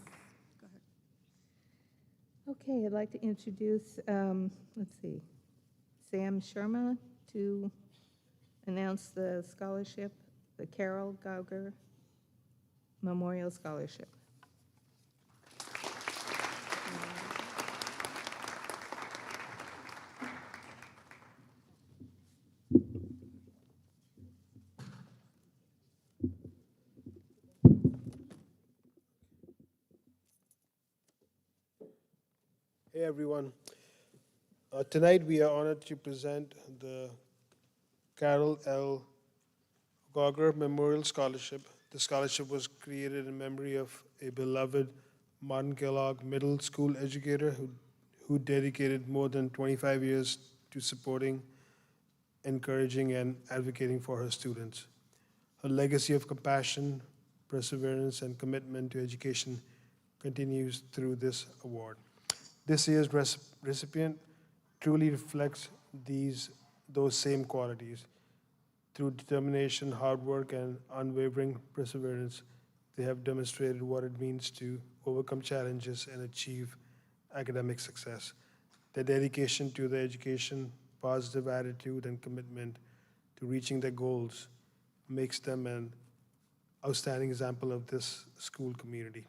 to? Okay, I'd like to introduce, let's see, Sam Sharma to announce the scholarship, the Carol Gauger Memorial Scholarship. Hey everyone. Tonight we are honored to present the Carol L. Gauger Memorial Scholarship. The scholarship was created in memory of a beloved Martin Kellogg Middle School educator who dedicated more than 25 years to supporting, encouraging, and advocating for her students. Her legacy of compassion, perseverance, and commitment to education continues through this award. This year's recipient truly reflects those same qualities. Through determination, hard work, and unwavering perseverance, they have demonstrated what it means to overcome challenges and achieve academic success. Their dedication to their education, positive attitude, and commitment to reaching their goals makes them an outstanding example of this school community.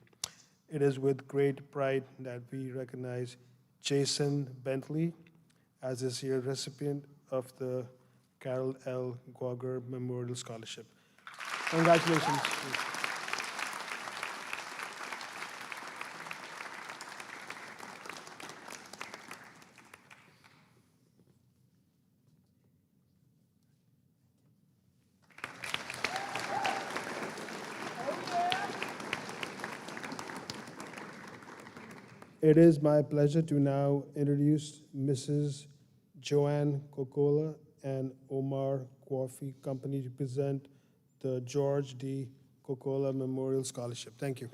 It is with great pride that we recognize Jason Bentley as this year's recipient of the Carol L. Gauger Memorial Scholarship. Congratulations. It is my pleasure to now introduce Mrs. Joanne Cocola and Omar Coffee Company to present the George D. Cocola Memorial Scholarship. Thank you.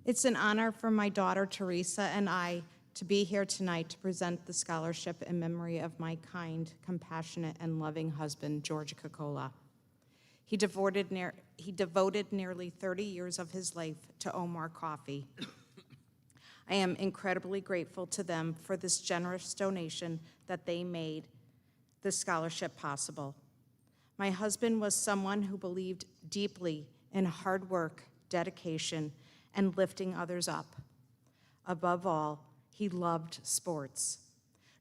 It's an honor for my daughter Teresa and I to be here tonight to present the scholarship in memory of my kind, compassionate, and loving husband, George Cocola. He devoted nearly 30 years of his life to Omar Coffee. I am incredibly grateful to them for this generous donation that they made this scholarship possible. My husband was someone who believed deeply in hard work, dedication, and lifting others up. Above all, he loved sports.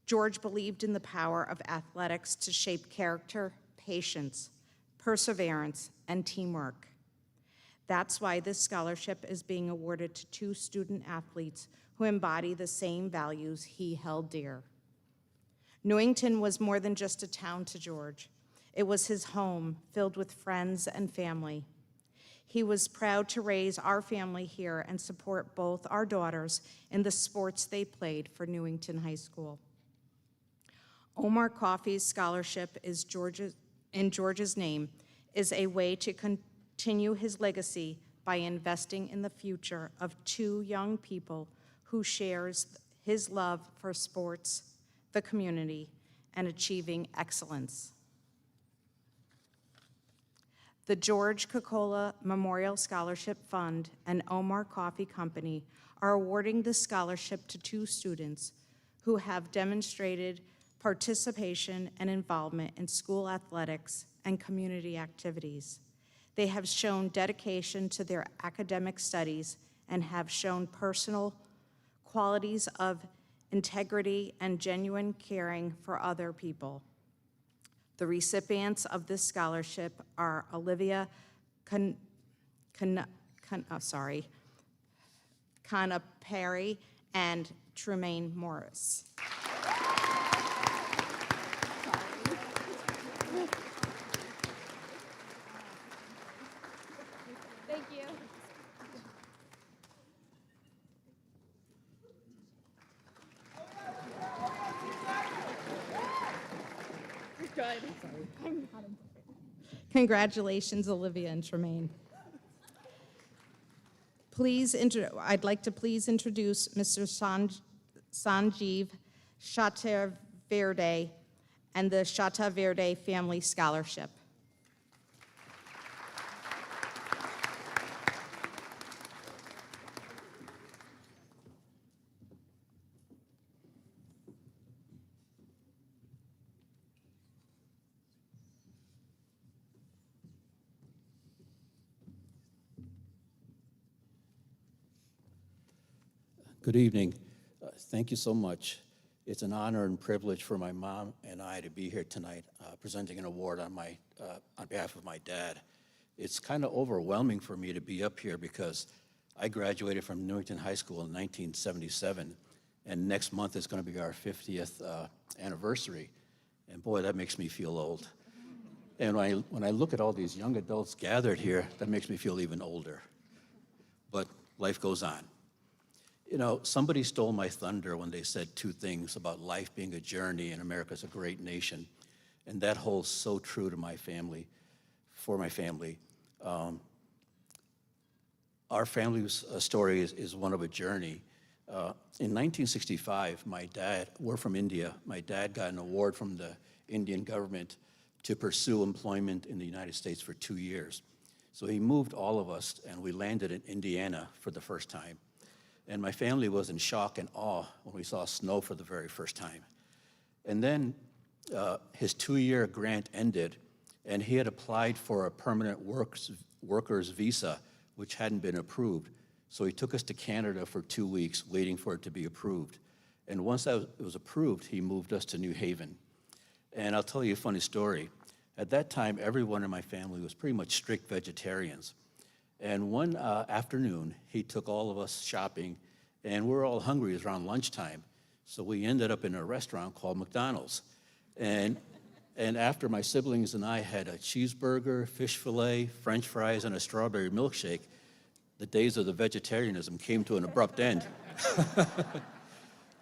George believed in the power of athletics to shape character, patience, perseverance, and teamwork. That's why this scholarship is being awarded to 2 student athletes who embody the same values he held dear. Newington was more than just a town to George. It was his home, filled with friends and family. He was proud to raise our family here and support both our daughters in the sports they played for Newington High School. Omar Coffey's scholarship is in George's name is a way to continue his legacy by investing in the future of 2 young people who shares his love for sports, the community, and achieving excellence. The George Cocola Memorial Scholarship Fund and Omar Coffee Company are awarding this scholarship to 2 students who have demonstrated participation and involvement in school athletics and community activities. They have shown dedication to their academic studies and have shown personal qualities of integrity and genuine caring for other people. The recipients of this scholarship are Olivia Canapari and Tremaine Morris. Thank you. Good. Congratulations, Olivia and Tremaine. I'd like to please introduce Mr. Sanjeev Chatterverde and the Chatterverde Family Scholarship. Good evening. Thank you so much. It's an honor and privilege for my mom and I to be here tonight presenting an award on behalf of my dad. It's kind of overwhelming for me to be up here because I graduated from Newington High School in 1977, and next month is going to be our 50th anniversary. And boy, that makes me feel old. And when I look at all these young adults gathered here, that makes me feel even older. But life goes on. You know, somebody stole my thunder when they said two things about life being a journey and America's a great nation. And that holds so true to my family, for my family. Our family's story is one of a journey. In 1965, we're from India, my dad got an award from the Indian government to pursue employment in the United States for 2 years. So he moved all of us, and we landed in Indiana for the first time. And my family was in shock and awe when we saw snow for the very first time. And then his 2-year grant ended, and he had applied for a permanent worker's visa, which hadn't been approved. So he took us to Canada for 2 weeks, waiting for it to be approved. And once it was approved, he moved us to New Haven. And I'll tell you a funny story. At that time, everyone in my family was pretty much strict vegetarians. And one afternoon, he took all of us shopping, and we were all hungry. It was around lunchtime. So we ended up in a restaurant called McDonald's. And after my siblings and I had a cheeseburger, fish fillet, French fries, and a strawberry milkshake, the days of the vegetarianism came to an abrupt end.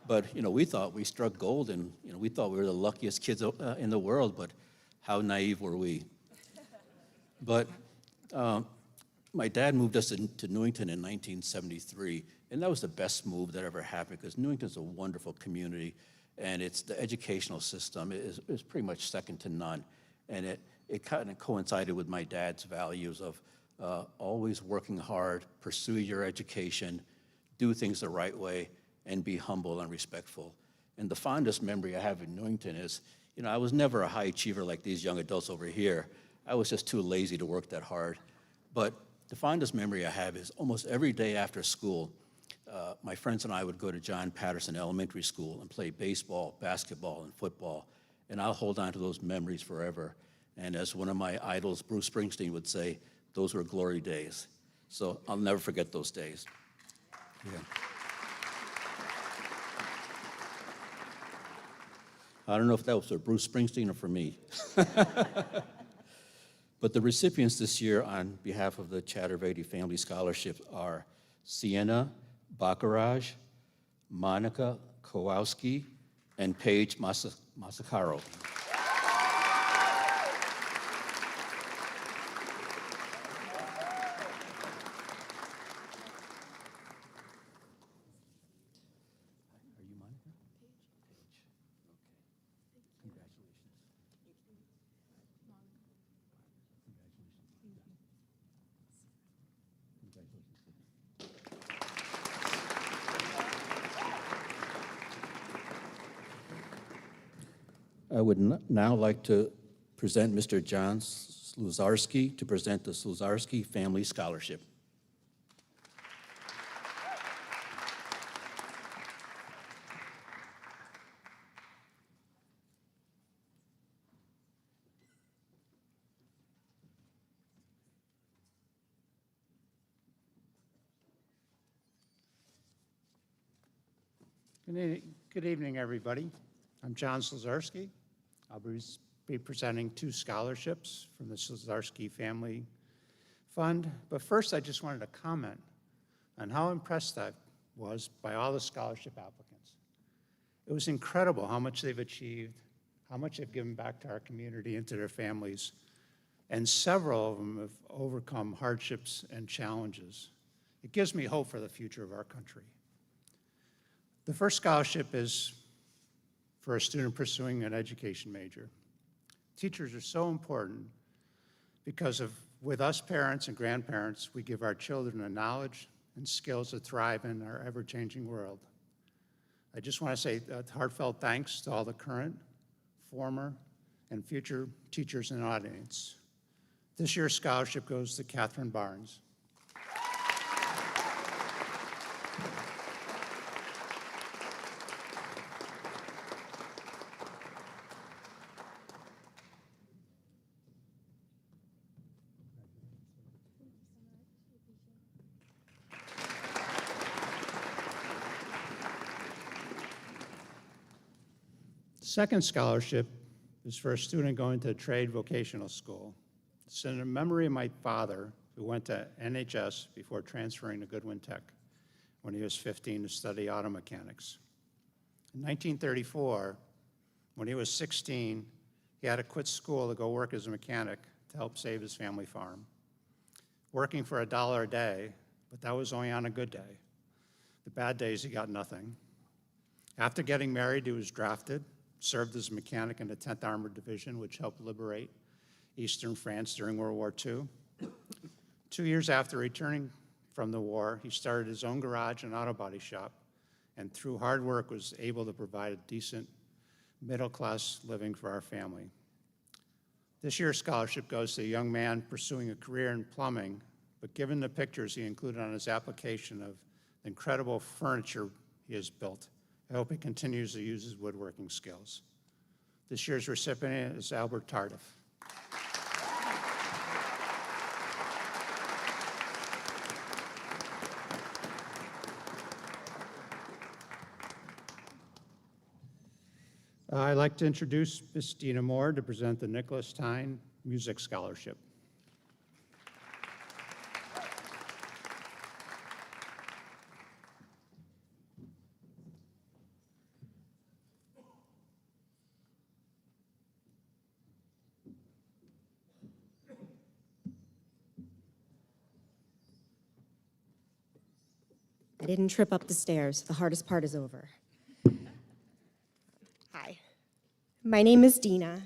But, you know, we thought we struck gold, and, you know, we thought we were the luckiest kids in the world, but how naive were we? But my dad moved us to Newington in 1973, and that was the best move that ever happened because Newington's a wonderful community, and the educational system is pretty much second to none. And it kind of coincided with my dad's values of always working hard, pursue your education, do things the right way, and be humble and respectful. And the fondest memory I have in Newington is, you know, I was never a high achiever like these young adults over here. I was just too lazy to work that hard. But the fondest memory I have is almost every day after school, my friends and I would go to John Patterson Elementary School and play baseball, basketball, and football. And I'll hold on to those memories forever. And as one of my idols, Bruce Springsteen, would say, those were glory days. So I'll never forget those days. Yeah. I don't know if that was for Bruce Springsteen or for me. But the recipients this year on behalf of the Chatterverde Family Scholarship are Sienna Baccaraj, Monica Kowalski, and Paige Masacaro. I would now like to present Mr. John Sluzarski to present the Sluzarski Family Scholarship. Good evening, everybody. I'm John Slazarski. I'll be presenting 2 scholarships from the Slazarski Family Fund. But first, I just wanted to comment on how impressed I was by all the scholarship applicants. It was incredible how much they've achieved, how much they've given back to our community and to their families, and several of them have overcome hardships and challenges. It gives me hope for the future of our country. The first scholarship is for a student pursuing an education major. Teachers are so important because with us parents and grandparents, we give our children the knowledge and skills to thrive in our ever-changing world. I just want to say heartfelt thanks to all the current, former, and future teachers in the audience. This year's scholarship goes to Catherine Barnes. Second scholarship is for a student going to a trade vocational school. It's in memory of my father, who went to NHS before transferring to Goodwin Tech when he was 15 to study auto mechanics. In 1934, when he was 16, he had to quit school to go work as a mechanic to help save his family farm. Working for $1 a day, but that was only on a good day. The bad days, he got nothing. After getting married, he was drafted, served as a mechanic in the 10th Armored Division, which helped liberate Eastern France during World War II. 2 years after returning from the war, he started his own garage and auto body shop, and through hard work was able to provide a decent middle-class living for our family. This year's scholarship goes to a young man pursuing a career in plumbing, but given the pictures he included on his application of the incredible furniture he has built, I hope he continues to use his woodworking skills. This year's recipient is Albert Tardif. I'd like to introduce Ms. Dina Moore to present the Nicholas Tyne Music Scholarship. I didn't trip up the stairs. The hardest part is over. Hi, my name is Dina.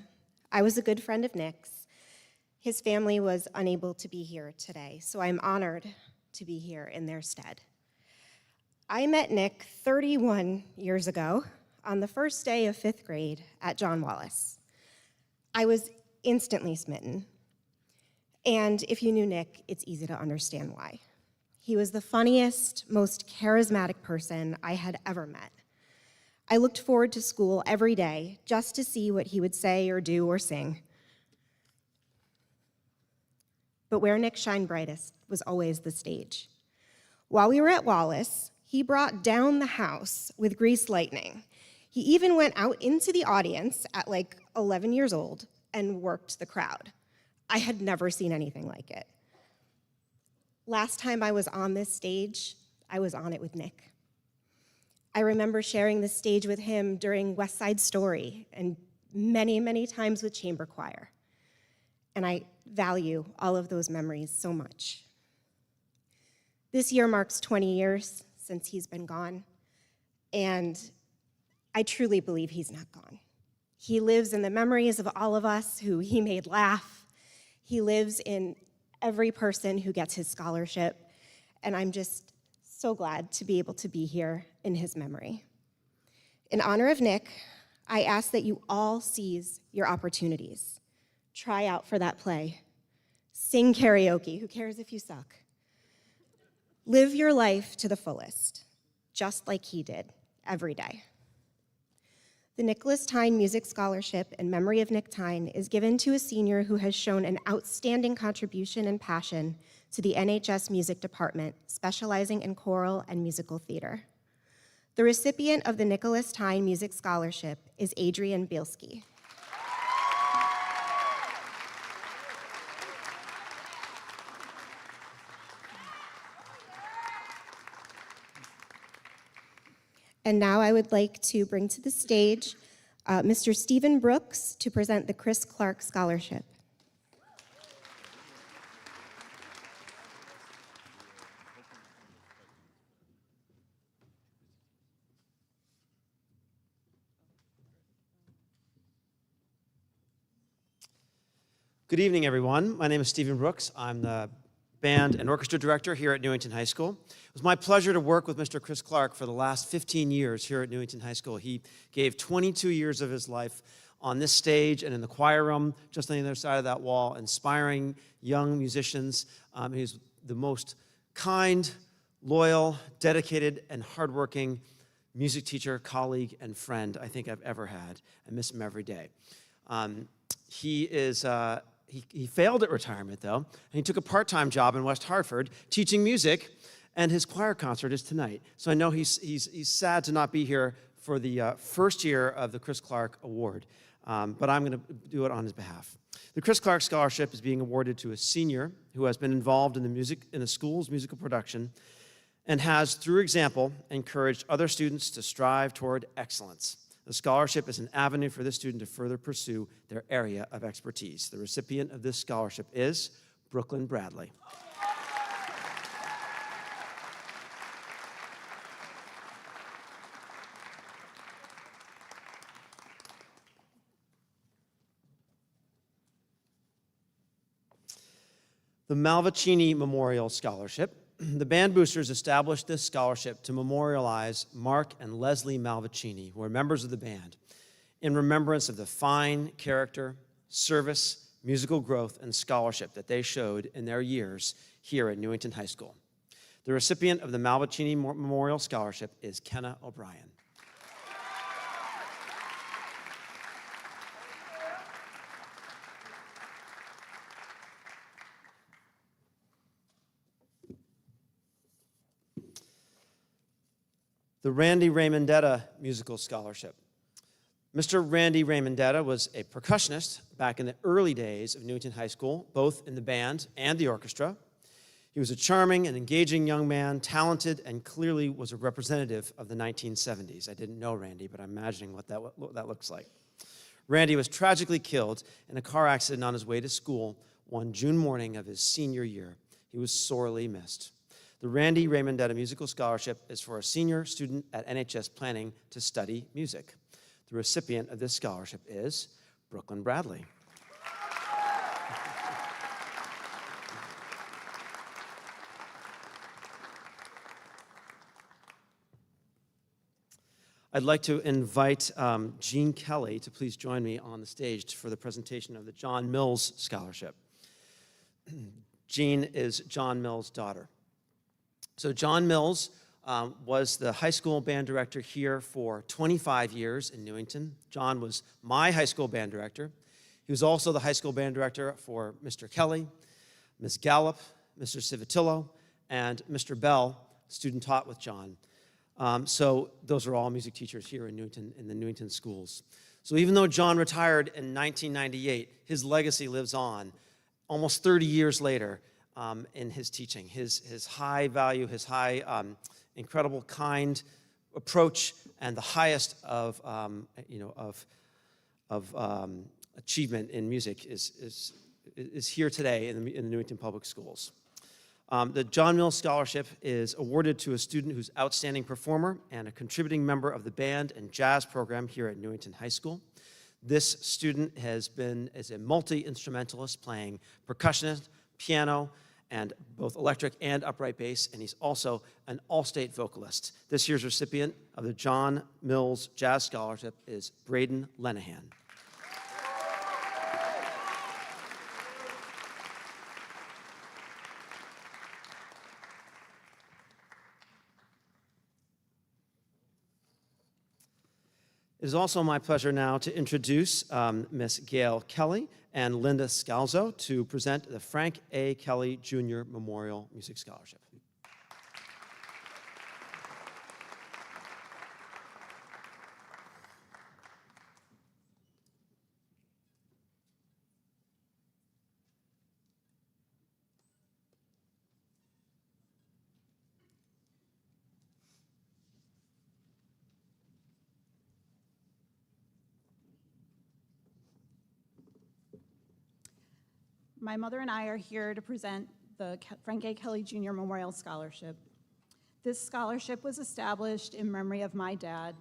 I was a good friend of Nick's. His family was unable to be here today, so I'm honored to be here in their stead. I met Nick 31 years ago on the first day of 5th grade at John Wallace. I was instantly smitten. And if you knew Nick, it's easy to understand why. He was the funniest, most charismatic person I had ever met. I looked forward to school every day just to see what he would say or do or sing. But where Nick shined brightest was always the stage. While we were at Wallace, he brought down the house with greased lightning. He even went out into the audience at like 11 years old and worked the crowd. I had never seen anything like it. Last time I was on this stage, I was on it with Nick. I remember sharing the stage with him during West Side Story and many, many times with chamber choir. And I value all of those memories so much. This year marks 20 years since he's been gone, and I truly believe he's not gone. He lives in the memories of all of us who he made laugh. He lives in every person who gets his scholarship, and I'm just so glad to be able to be here in his memory. In honor of Nick, I ask that you all seize your opportunities. Try out for that play. Sing karaoke, who cares if you suck? Live your life to the fullest, just like he did every day. The Nicholas Tyne Music Scholarship in memory of Nick Tyne is given to a senior who has shown an outstanding contribution and passion to the NHS Music Department, specializing in choral and musical theater. The recipient of the Nicholas Tyne Music Scholarship is Adrian Bielski. And now I would like to bring to the stage Mr. Stephen Brooks to present the Chris Clark Scholarship. Good evening, everyone. My name is Stephen Brooks. I'm the band and orchestra director here at Newington High School. It was my pleasure to work with Mr. Chris Clark for the last 15 years here at Newington High School. He gave 22 years of his life on this stage and in the choir room, just on the other side of that wall, inspiring young musicians. He's the most kind, loyal, dedicated, and hardworking music teacher, colleague, and friend I think I've ever had. I miss him every day. He failed at retirement, though, and he took a part-time job in West Hartford teaching music, and his choir concert is tonight. So I know he's sad to not be here for the first year of the Chris Clark Award, but I'm going to do it on his behalf. The Chris Clark Scholarship is being awarded to a senior who has been involved in the school's musical production and has, through example, encouraged other students to strive toward excellence. The scholarship is an avenue for this student to further pursue their area of expertise. The recipient of this scholarship is Brooklyn Bradley. The Malvicini Memorial Scholarship. The Band Boosters established this scholarship to memorialize Mark and Leslie Malvicini, who are members of the band, in remembrance of the fine character, service, musical growth, and scholarship that they showed in their years here at Newington High School. The recipient of the Malvicini Memorial Scholarship is Kenna O'Brien. The Randy Raymondetta Musical Scholarship. Mr. Randy Raymondetta was a percussionist back in the early days of Newington High School, both in the band and the orchestra. He was a charming and engaging young man, talented, and clearly was a representative of the 1970s. I didn't know Randy, but I'm imagining what that looks like. Randy was tragically killed in a car accident on his way to school one June morning of his senior year. He was sorely missed. The Randy Raymondetta Musical Scholarship is for a senior student at NHS planning to study music. The recipient of this scholarship is Brooklyn Bradley. I'd like to invite Jean Kelly to please join me on the stage for the presentation of the John Mills Scholarship. Jean is John Mills' daughter. So John Mills was the high school band director here for 25 years in Newington. John was my high school band director. He was also the high school band director for Mr. Kelly, Ms. Gallup, Mr. Civitillo, and Mr. Bell, student taught with John. So those are all music teachers here in Newington, in the Newington schools. So even though John retired in 1998, his legacy lives on almost 30 years later in his teaching. His high value, his high, incredible, kind approach, and the highest of achievement in music is here today in the Newington Public Schools. The John Mills Scholarship is awarded to a student who's outstanding performer and a contributing member of the band and jazz program here at Newington High School. This student is a multi-instrumentalist playing percussion, piano, and both electric and upright bass, and he's also an all-state vocalist. This year's recipient of the John Mills Jazz Scholarship is Braden Lenahan. It is also my pleasure now to introduce Ms. Gail Kelly and Linda Scalzo to present the Frank A. Kelly Jr. Memorial Music Scholarship. my mother and I are here to present the Frank A. Kelly Jr. Memorial Scholarship. This scholarship was established in memory of my dad.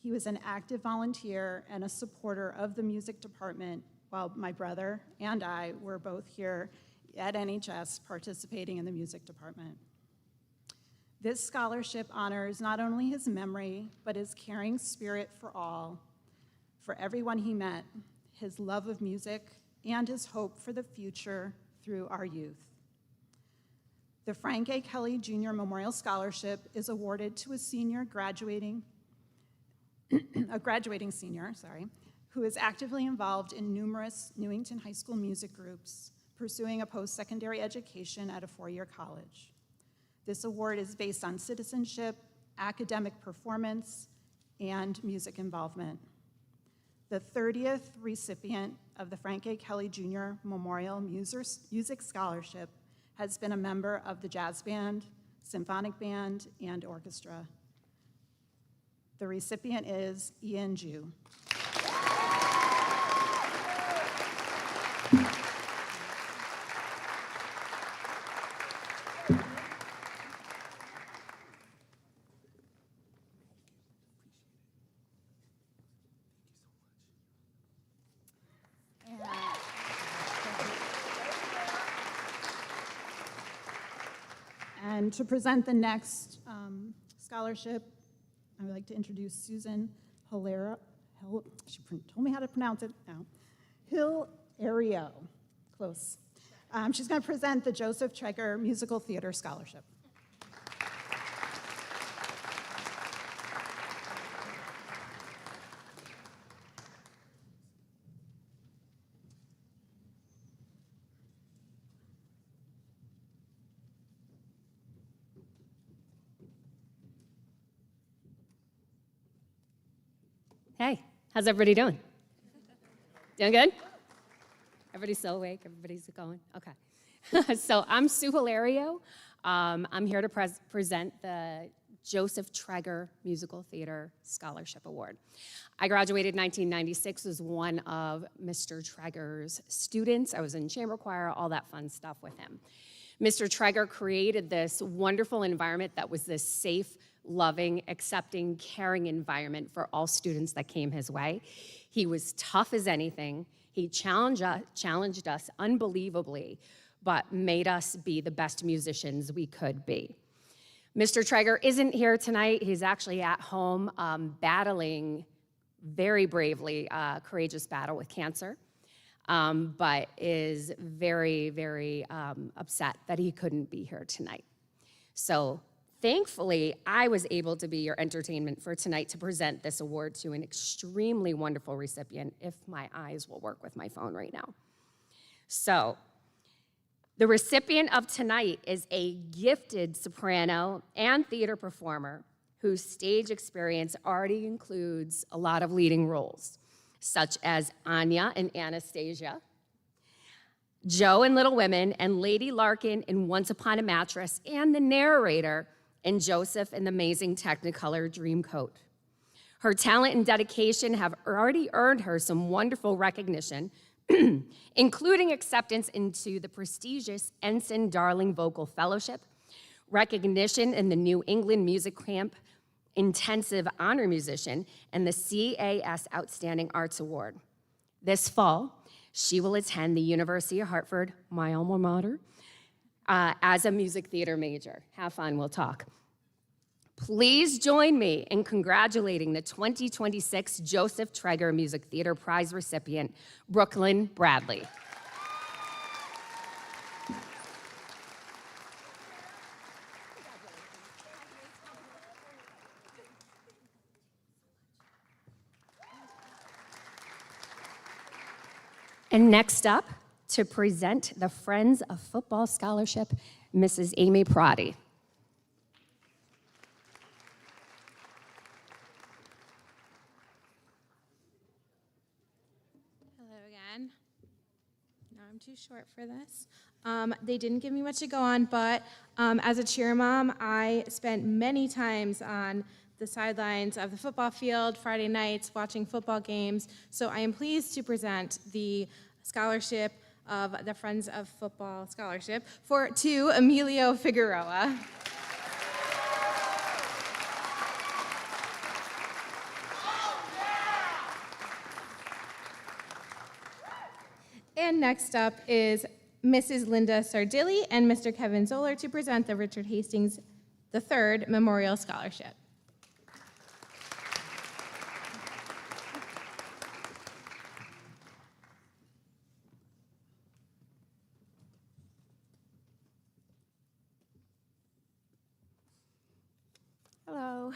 He was an active volunteer and a supporter of the music department while my brother and I were both here at NHS participating in the music department. This scholarship honors not only his memory, but his caring spirit for all, for everyone he met, his love of music, and his hope for the future through our youth. The Frank A. Kelly Jr. Memorial Scholarship is awarded to a graduating senior, who is actively involved in numerous Newington High School music groups, pursuing a post-secondary education at a four-year college. This award is based on citizenship, academic performance, and music involvement. The 30th recipient of the Frank A. Kelly Jr. Memorial Music Scholarship has been a member of the jazz band, symphonic band, and orchestra. The recipient is Ian Jew. And to present the next scholarship, I would like to introduce Susan Hilario. She told me how to pronounce it now. Hilario, close. She's going to present the Joseph Traeger Musical Theater Scholarship. Hey, how's everybody doing? Doing good? Everybody's still awake? Everybody's going? Okay. So I'm Sue Hilario. I'm here to present the Joseph Traeger Musical Theater Scholarship Award. I graduated in 1996 as one of Mr. Traeger's students. I was in chamber choir, all that fun stuff with him. Mr. Traeger created this wonderful environment that was this safe, loving, accepting, caring environment for all students that came his way. He was tough as anything. He challenged us unbelievably, but made us be the best musicians we could be. Mr. Traeger isn't here tonight. He's actually at home battling very bravely a courageous battle with cancer, but is very, very upset that he couldn't be here tonight. So thankfully, I was able to be your entertainment for tonight to present this award to an extremely wonderful recipient, if my eyes will work with my phone right now. So, the recipient of tonight is a gifted soprano and theater performer whose stage experience already includes a lot of leading roles, such as Anya in Anastasia, Joe in Little Women, and Lady Larkin in Once Upon a Mattress, and the narrator in Joseph in the Amazing Technicolor Dreamcoat. Her talent and dedication have already earned her some wonderful recognition, including acceptance into the prestigious Ensign Darling Vocal Fellowship, recognition in the New England Music Camp Intensive Honor Musician, and the CAS Outstanding Arts Award. This fall, she will attend the University of Hartford, my alma mater, as a music theater major. Have fun, we'll talk. Please join me in congratulating the 2026 Joseph Traeger Music Theater Prize recipient, Brooklyn Bradley. And next up, to present the Friends of Football Scholarship, Mrs. Amy Proddy. Hello again. No, I'm too short for this. They didn't give me much to go on, but as a cheer mom, I spent many times on the sidelines of the football field, Friday nights, watching football games. So I am pleased to present the scholarship of the Friends of Football Scholarship to Emilio Figueroa. And next up is Mrs. Linda Sardilli and Mr. Kevin Zoller to present the Richard Hastings III Memorial Scholarship. Hello.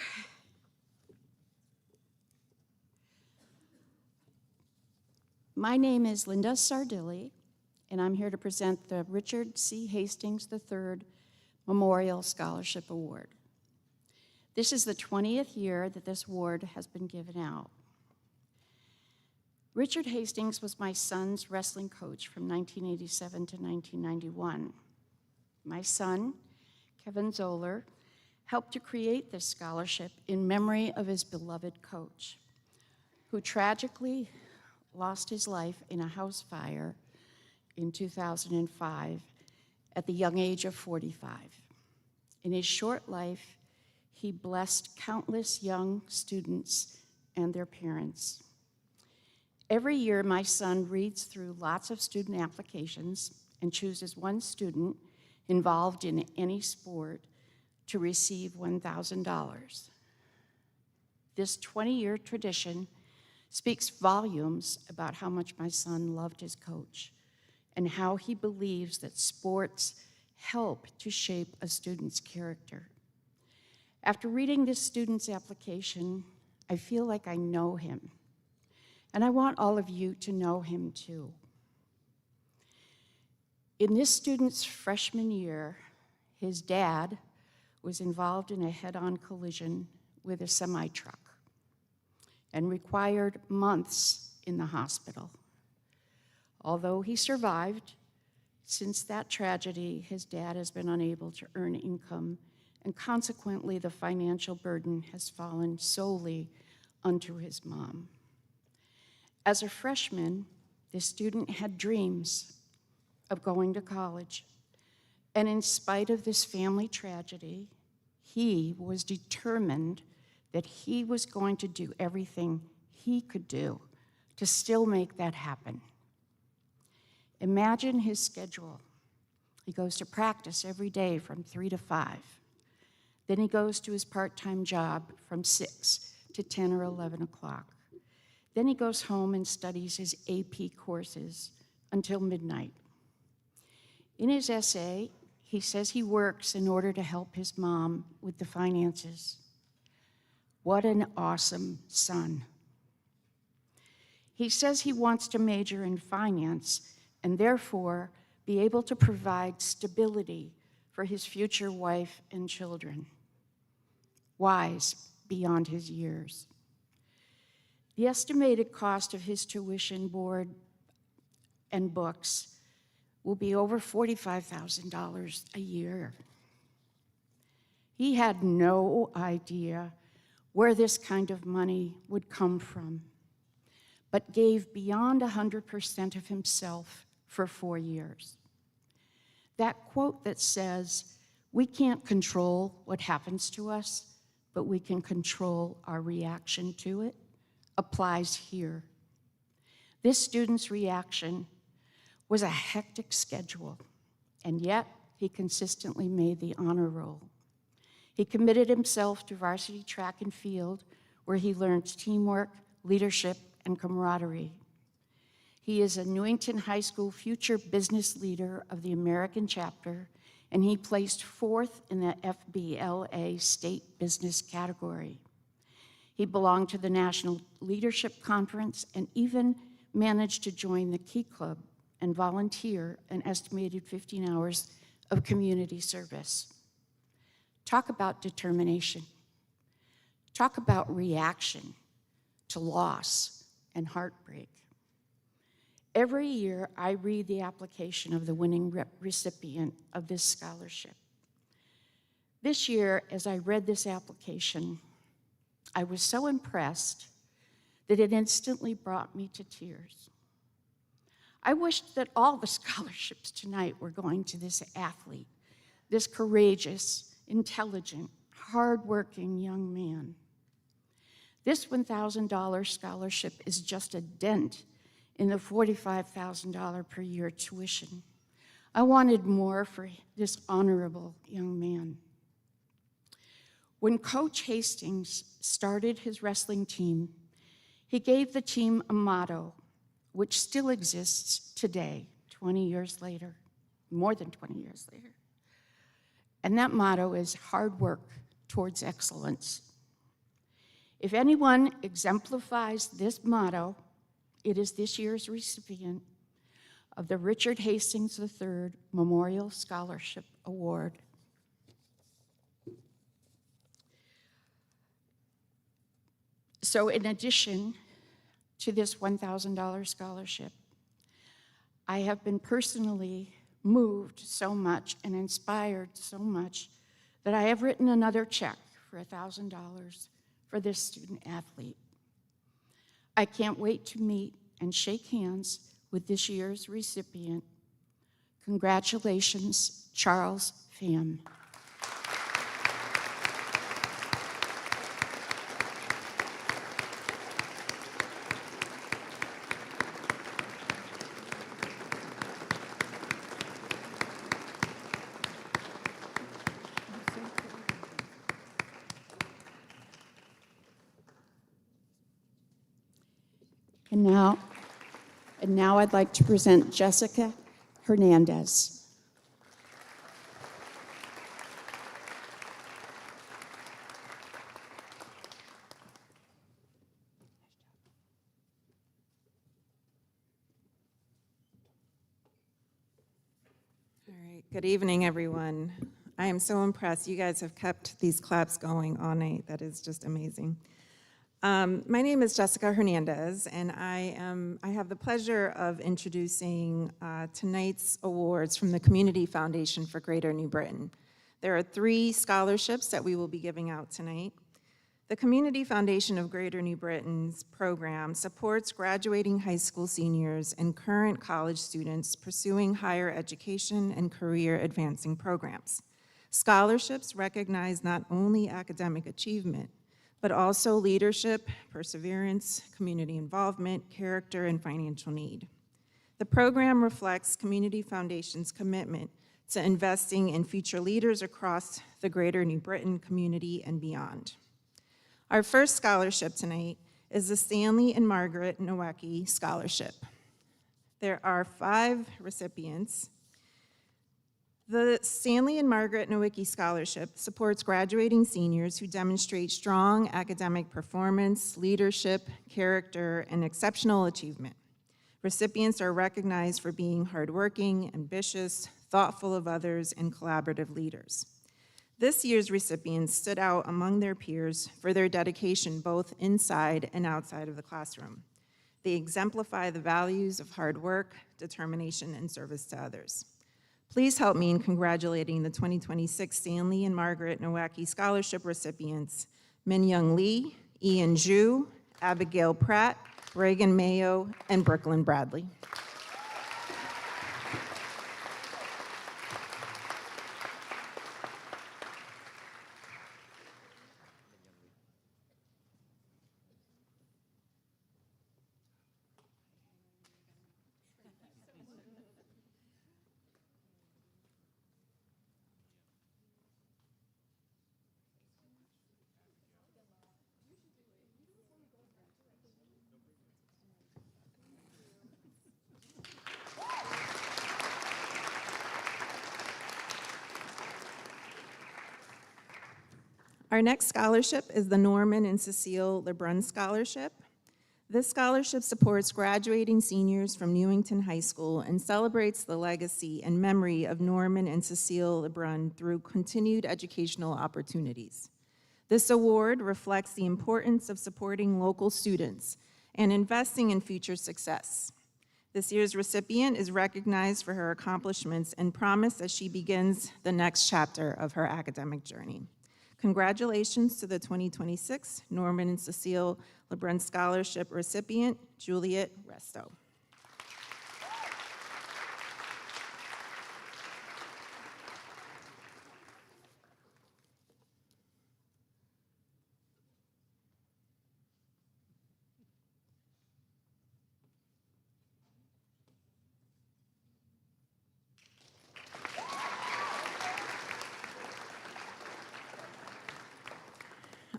My name is Linda Sardilli, and I'm here to present the Richard C. Hastings III Memorial Scholarship Award. This is the 20th year that this award has been given out. Richard Hastings was my son's wrestling coach from 1987 to 1991. My son, Kevin Zoller, helped to create this scholarship in memory of his beloved coach, who tragically lost his life in a house fire in 2005 at the young age of 45. In his short life, he blessed countless young students and their parents. Every year, my son reads through lots of student applications and chooses one student involved in any sport to receive $1,000. This 20-year tradition speaks volumes about how much my son loved his coach and how he believes that sports help to shape a student's character. After reading this student's application, I feel like I know him, and I want all of you to know him too. In this student's freshman year, his dad was involved in a head-on collision with a semi-truck and required months in the hospital. Although he survived, since that tragedy, his dad has been unable to earn income, and consequently, the financial burden has fallen solely onto his mom. As a freshman, this student had dreams of going to college, and in spite of this family tragedy, he was determined that he was going to do everything he could do to still make that happen. Imagine his schedule. He goes to practice every day from 3 to 5. Then he goes to his part-time job from 6 to 10 or 11 o'clock. Then he goes home and studies his AP courses until midnight. In his essay, he says he works in order to help his mom with the finances. What an awesome son. He says he wants to major in finance and therefore be able to provide stability for his future wife and children. Wise beyond his years. The estimated cost of his tuition, board, and books will be over $45,000 a year. He had no idea where this kind of money would come from, but gave beyond 100% of himself for 4 years. That quote that says, "We can't control what happens to us, but we can control our reaction to it," applies here. This student's reaction was a hectic schedule, and yet he consistently made the honor roll. He committed himself to varsity track and field, where he learned teamwork, leadership, and camaraderie. He is a Newington High School future business leader of the American chapter, and he placed 4th in the FBLA state business category. He belonged to the National Leadership Conference and even managed to join the Key Club and volunteer an estimated 15 hours of community service. Talk about determination. Talk about reaction to loss and heartbreak. Every year, I read the application of the winning recipient of this scholarship. This year, as I read this application, I was so impressed that it instantly brought me to tears. I wished that all the scholarships tonight were going to this athlete, this courageous, intelligent, hardworking young man. This $1,000 scholarship is just a dent in the $45,000 per year tuition. I wanted more for this honorable young man. When Coach Hastings started his wrestling team, he gave the team a motto which still exists today, 20 years later, more than 20 years later. And that motto is hard work towards excellence. If anyone exemplifies this motto, it is this year's recipient of the Richard Hastings III Memorial Scholarship Award. So in addition to this $1,000 scholarship, I have been personally moved so much and inspired so much that I have written another check for $1,000 for this student athlete. I can't wait to meet and shake hands with this year's recipient. Congratulations, Charles Pham. And now I'd like to present Jessica Hernandez. All right, good evening, everyone. I am so impressed. You guys have kept these claps going all night. That is just amazing. My name is Jessica Hernandez, and I have the pleasure of introducing tonight's awards from the Community Foundation for Greater New Britain. There are 3 scholarships that we will be giving out tonight. The Community Foundation of Greater New Britain's program supports graduating high school seniors and current college students pursuing higher education and career advancing programs. Scholarships recognize not only academic achievement, but also leadership, perseverance, community involvement, character, and financial need. The program reflects Community Foundation's commitment to investing in future leaders across the Greater New Britain community and beyond. Our first scholarship tonight is the Stanley and Margaret Nowacki Scholarship. There are 5 recipients. The Stanley and Margaret Nowacki Scholarship supports graduating seniors who demonstrate strong academic performance, leadership, character, and exceptional achievement. Recipients are recognized for being hardworking, ambitious, thoughtful of others, and collaborative leaders. This year's recipients stood out among their peers for their dedication both inside and outside of the classroom. They exemplify the values of hard work, determination, and service to others. Please help me in congratulating the 2026 Stanley and Margaret Nowacki Scholarship recipients, Min Young Lee, Ian Zhu, Abigail Pratt, Reagan Mayo, and Brooklyn Bradley. Our next scholarship is the Norman and Cecile LeBrun Scholarship. This scholarship supports graduating seniors from Newington High School and celebrates the legacy and memory of Norman and Cecile LeBrun through continued educational opportunities. This award reflects the importance of supporting local students and investing in future success. This year's recipient is recognized for her accomplishments and promise as she begins the next chapter of her academic journey. Congratulations to the 2026 Norman and Cecile LeBrun Scholarship recipient, Juliet Resto.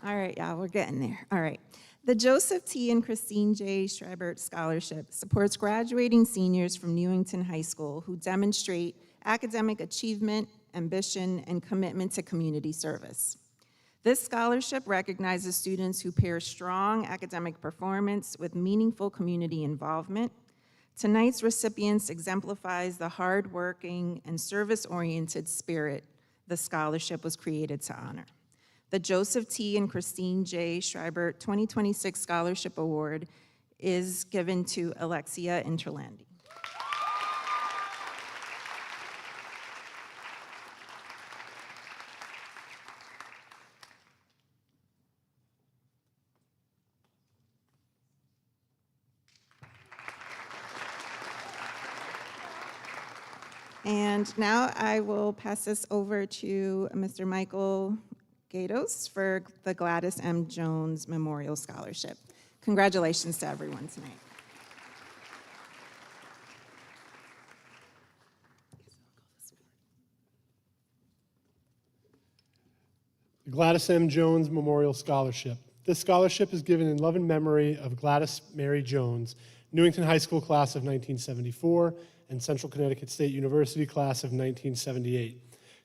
All right, yeah, we're getting there. All right. The Joseph T. and Christine J. Schreibert Scholarship supports graduating seniors from Newington High School who demonstrate academic achievement, ambition, and commitment to community service. This scholarship recognizes students who pair strong academic performance with meaningful community involvement. Tonight's recipients exemplifies the hardworking and service-oriented spirit the scholarship was created to honor. The Joseph T. and Christine J. Schreibert 2026 Scholarship Award is given to Alexia Interlandi. And now I will pass this over to Mr. Michael Gatos for the Gladys M. Jones Memorial Scholarship. Congratulations to everyone tonight. The Gladys M. Jones Memorial Scholarship. This scholarship is given in love and memory of Gladys Mary Jones, Newington High School class of 1974 and Central Connecticut State University class of 1978.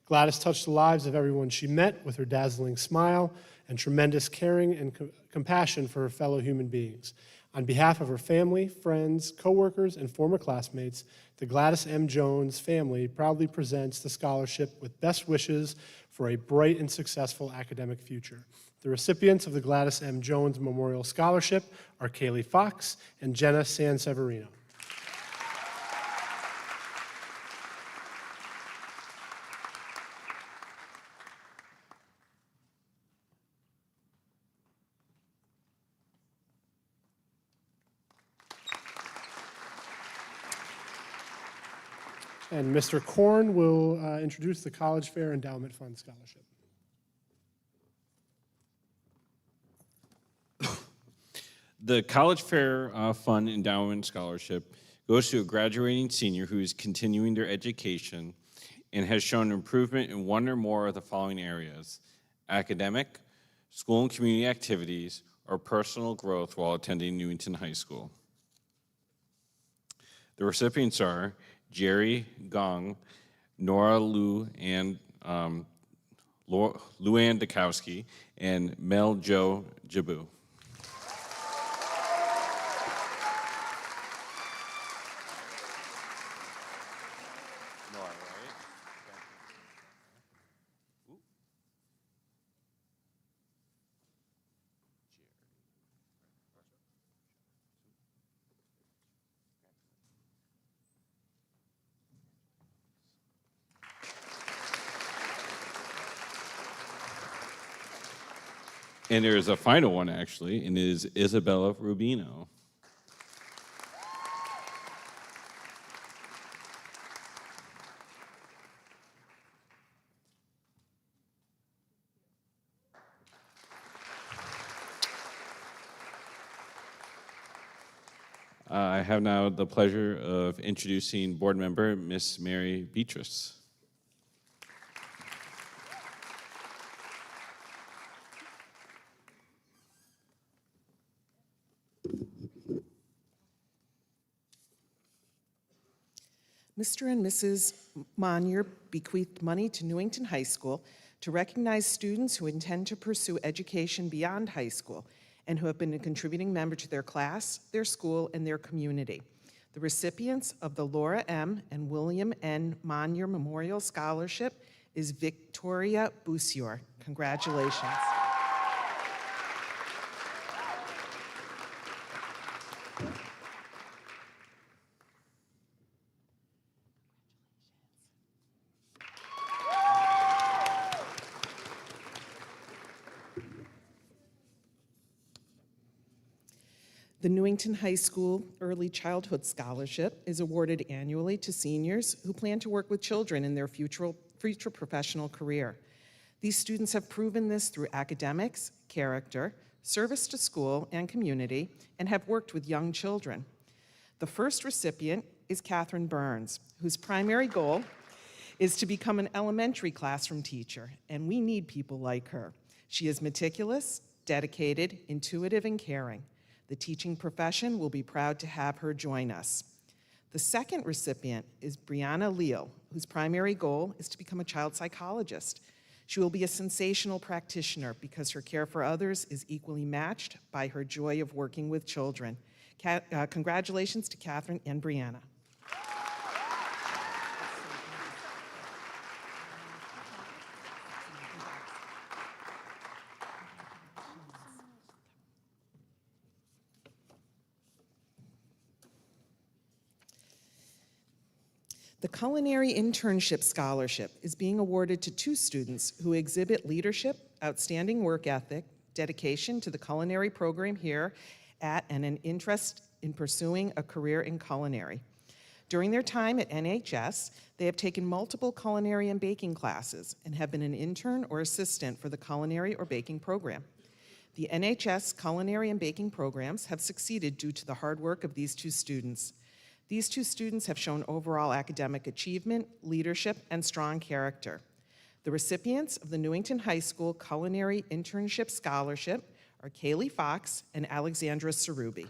Gladys touched the lives of everyone she met with her dazzling smile and tremendous caring and compassion for her fellow human beings. On behalf of her family, friends, coworkers, and former classmates, the Gladys M. Jones family proudly presents the scholarship with best wishes for a bright and successful academic future. The recipients of the Gladys M. Jones Memorial Scholarship are Kaylee Fox and Jenna Sanseverino. And Mr. Korn will introduce the College Fair Endowment Fund Scholarship. The College Fair Fund Endowment Scholarship goes to a graduating senior who is continuing their education and has shown improvement in one or more of the following areas: academic, school and community activities, or personal growth while attending Newington High School. The recipients are Jerry Gong, Nora Lu and Luann Dukowski, and Mel Jo Jabu. And there is a final one, actually, and it is Isabella Rubino. I have now the pleasure of introducing board member Miss Mary Beatrice. Mr. and Mrs. Monier bequeathed money to Newington High School to recognize students who intend to pursue education beyond high school and who have been a contributing member to their class, their school, and their community. The recipients of the Laura M. and William N. Monier Memorial Scholarship is Victoria Bussior. Congratulations. The Newington High School Early Childhood Scholarship is awarded annually to seniors who plan to work with children in their future professional career. These students have proven this through academics, character, service to school and community, and have worked with young children. The first recipient is Catherine Burns, whose primary goal is to become an elementary classroom teacher, and we need people like her. She is meticulous, dedicated, intuitive, and caring. The teaching profession will be proud to have her join us. The second recipient is Brianna Leal, whose primary goal is to become a child psychologist. She will be a sensational practitioner because her care for others is equally matched by her joy of working with children. Congratulations to Catherine and Brianna. The Culinary Internship Scholarship is being awarded to 2 students who exhibit leadership, outstanding work ethic, dedication to the culinary program here at, and an interest in pursuing a career in culinary. During their time at NHS, they have taken multiple culinary and baking classes and have been an intern or assistant for the culinary or baking program. The NHS culinary and baking programs have succeeded due to the hard work of these 2 students. These 2 students have shown overall academic achievement, leadership, and strong character. The recipients of the Newington High School Culinary Internship Scholarship are Kaylee Fox and Alexandra Sarubi.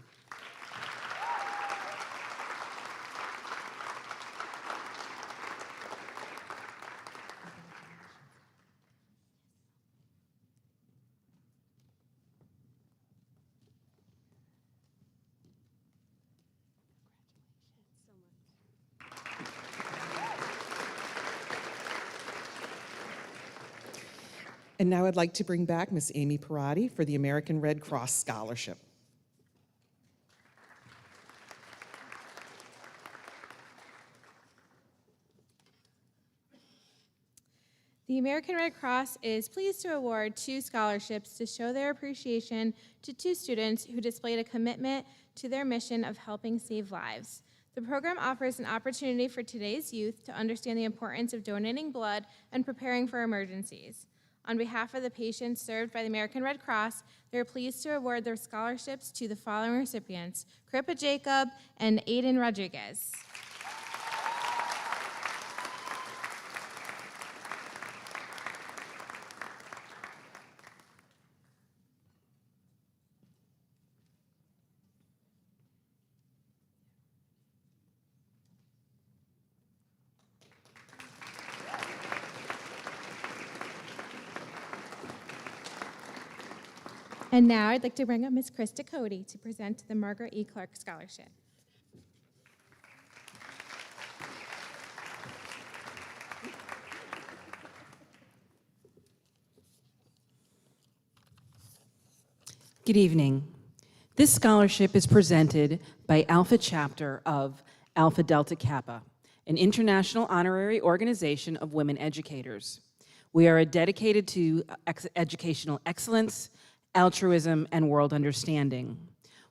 And now I'd like to bring back Miss Amy Parati for the American Red Cross Scholarship. The American Red Cross is pleased to award 2 scholarships to show their appreciation to 2 students who displayed a commitment to their mission of helping save lives. The program offers an opportunity for today's youth to understand the importance of donating blood and preparing for emergencies. On behalf of the patients served by the American Red Cross, they are pleased to award their scholarships to the following recipients: Crippa Jacob and Aiden Rodriguez. And now I'd like to bring up Ms. Krista Cody to present the Margaret E. Clark Scholarship. Good evening. This scholarship is presented by Alpha Chapter of Alpha Delta Kappa, an international honorary organization of women educators. We are dedicated to educational excellence, altruism, and world understanding.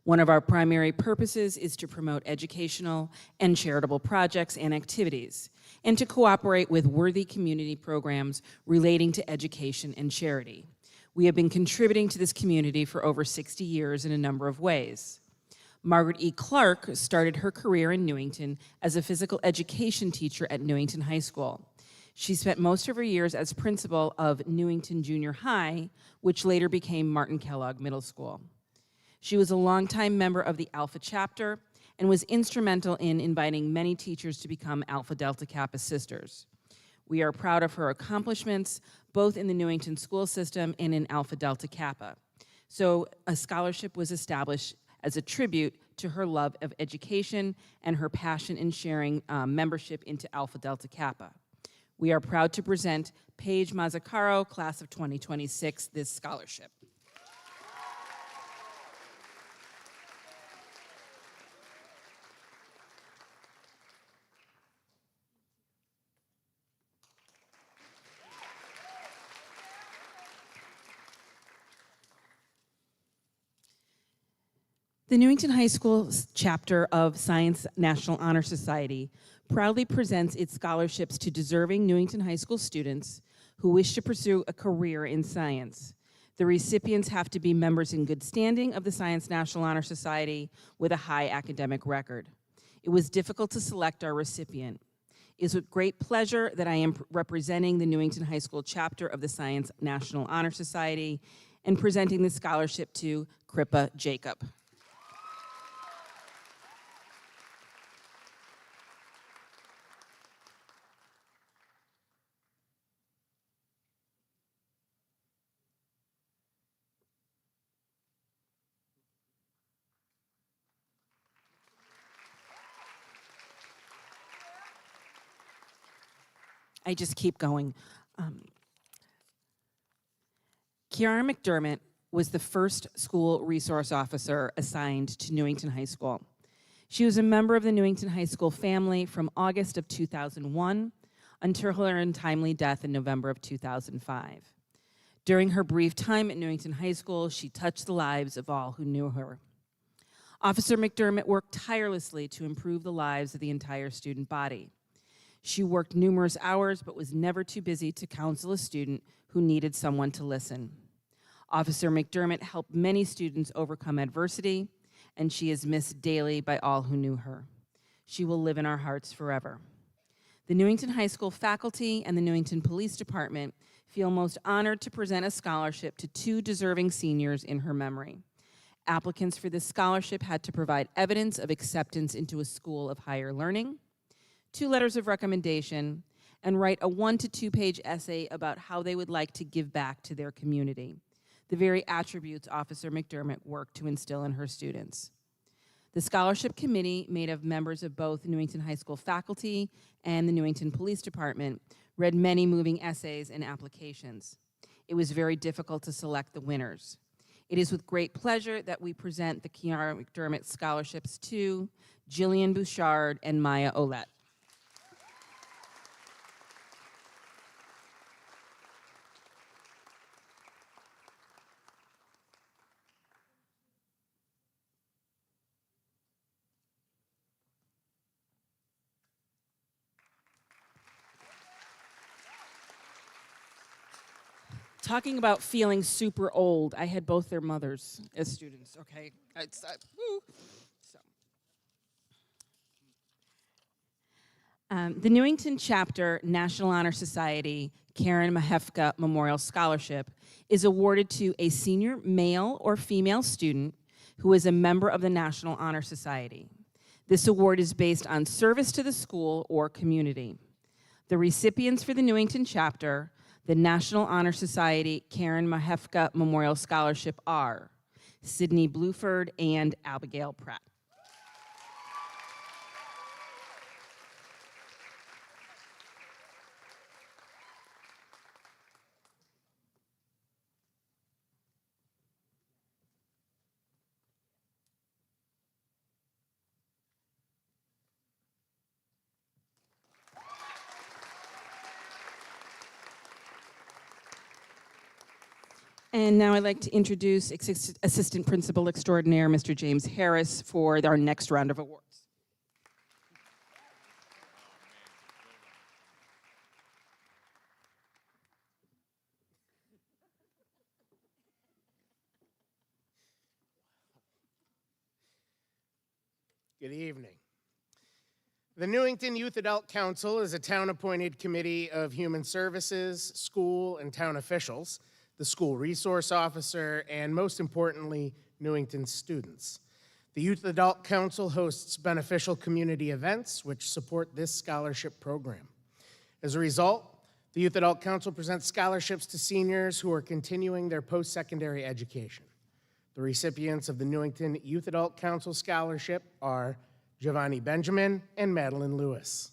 One of our primary purposes is to promote educational and charitable projects and activities, and to cooperate with worthy community programs relating to education and charity. We have been contributing to this community for over 60 years in a number of ways. Margaret E. Clark started her career in Newington as a physical education teacher at Newington High School. She spent most of her years as principal of Newington Junior High, which later became Martin Kellogg Middle School. She was a longtime member of the Alpha Chapter and was instrumental in inviting many teachers to become Alpha Delta Kappa sisters. We are proud of her accomplishments, both in the Newington school system and in Alpha Delta Kappa. So a scholarship was established as a tribute to her love of education and her passion in sharing membership into Alpha Delta Kappa. We are proud to present Paige Mazzacaro, class of 2026, this scholarship. The Newington High School chapter of Science National Honor Society proudly presents its scholarships to deserving Newington High School students who wish to pursue a career in science. The recipients have to be members in good standing of the Science National Honor Society with a high academic record. It was difficult to select our recipient. It is with great pleasure that I am representing the Newington High School chapter of the Science National Honor Society and presenting the scholarship to Kripa Jacob. I just keep going. Kiara McDermott was the first school resource officer assigned to Newington High School. She was a member of the Newington High School family from August of 2001 until her untimely death in November of 2005. During her brief time at Newington High School, she touched the lives of all who knew her. Officer McDermott worked tirelessly to improve the lives of the entire student body. She worked numerous hours, but was never too busy to counsel a student who needed someone to listen. Officer McDermott helped many students overcome adversity, and she is missed daily by all who knew her. She will live in our hearts forever. The Newington High School faculty and the Newington Police Department feel most honored to present a scholarship to 2 deserving seniors in her memory. Applicants for this scholarship had to provide evidence of acceptance into a school of higher learning, 2 letters of recommendation, and write a 1 to 2 page essay about how they would like to give back to their community, the very attributes Officer McDermott worked to instill in her students. The scholarship committee, made of members of both Newington High School faculty and the Newington Police Department, read many moving essays and applications. It was very difficult to select the winners. It is with great pleasure that we present the Kiara McDermott scholarships to Jillian Bouchard and Maya Olette. Talking about feeling super old, I had both their mothers as students, okay? Woo. The Newington Chapter National Honor Society Karen Mahefka Memorial Scholarship is awarded to a senior male or female student who is a member of the National Honor Society. This award is based on service to the school or community. The recipients for the Newington Chapter, the National Honor Society Karen Mahefka Memorial Scholarship are Sydney Bluford and Abigail Pratt. And now I'd like to introduce Assistant Principal Extraordinaire, Mr. James Harris, for our next round of awards. Good evening. The Newington Youth Adult Council is a town-appointed committee of human services, school, and town officials, the school resource officer, and most importantly, Newington students. The Youth Adult Council hosts beneficial community events which support this scholarship program. As a result, the Youth Adult Council presents scholarships to seniors who are continuing their post-secondary education. The recipients of the Newington Youth Adult Council Scholarship are Giovanni Benjamin and Madeline Lewis.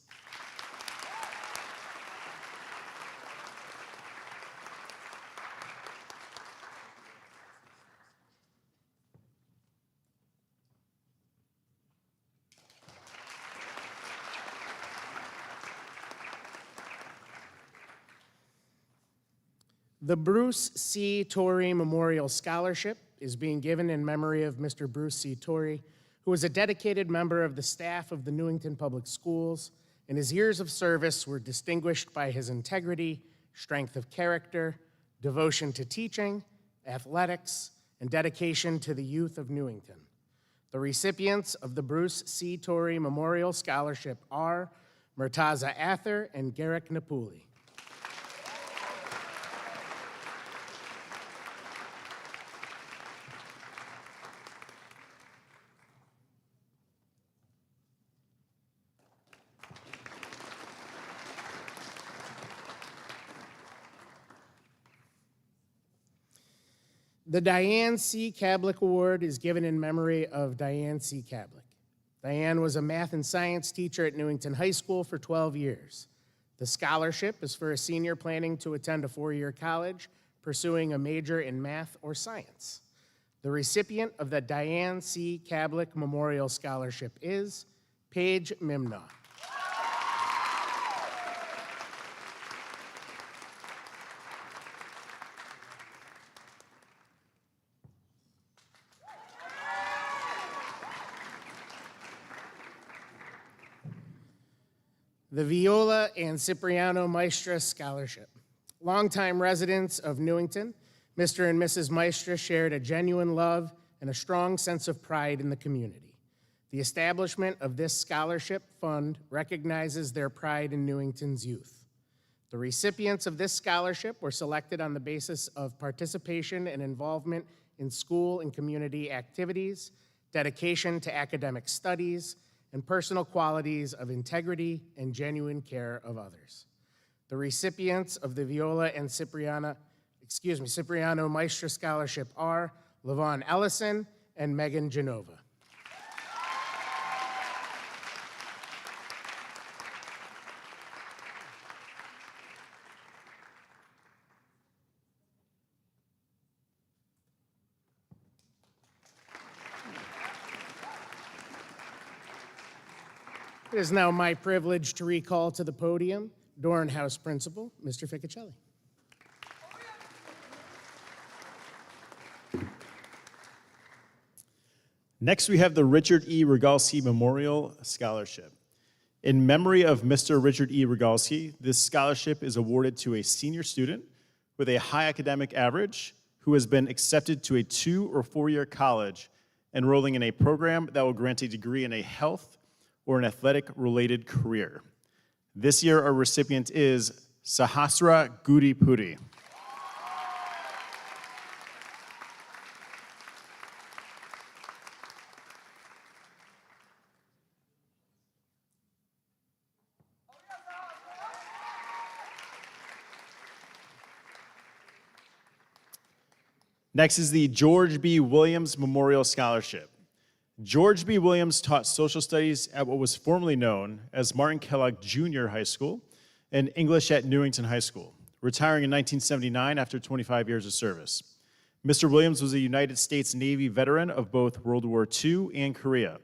The Bruce C. Torrey Memorial Scholarship is being given in memory of Mr. Bruce C. Torrey, who was a dedicated member of the staff of the Newington Public Schools, and his years of service were distinguished by his integrity, strength of character, devotion to teaching, athletics, and dedication to the youth of Newington. The recipients of the Bruce C. Torrey Memorial Scholarship are Murtaza Ather and Garrick Napuli. The Diane C. Kablick Award is given in memory of Diane C. Kablick. Diane was a math and science teacher at Newington High School for 12 years. The scholarship is for a senior planning to attend a four-year college, pursuing a major in math or science. The recipient of the Diane C. Kablick Memorial Scholarship is Paige Mimnaugh. The Viola and Cipriano Maestra Scholarship. Longtime residents of Newington, Mr. and Mrs. Maestra shared a genuine love and a strong sense of pride in the community. The establishment of this scholarship fund recognizes their pride in Newington's youth. The recipients of this scholarship were selected on the basis of participation and involvement in school and community activities, dedication to academic studies, and personal qualities of integrity and genuine care of others. The recipients of the Viola and Cipriano Maestra Scholarship are Levon Ellison and Megan Genova. It is now my privilege to recall to the podium Dorn House Principal, Mr. Ficcicelli. Next, we have the Richard E. Rogalski Memorial Scholarship. In memory of Mr. Richard E. Rogalski, this scholarship is awarded to a senior student with a high academic average who has been accepted to a 2- or 4-year college, enrolling in a program that will grant a degree in a health or an athletic-related career. This year, our recipient is Sahasra Gudi Pudi. Next is the George B. Williams Memorial Scholarship. George B. Williams taught social studies at what was formerly known as Martin Kellogg Junior High School and English at Newington High School, retiring in 1979 after 25 years of service. Mr. Williams was a United States Navy veteran of both World War II and Korea.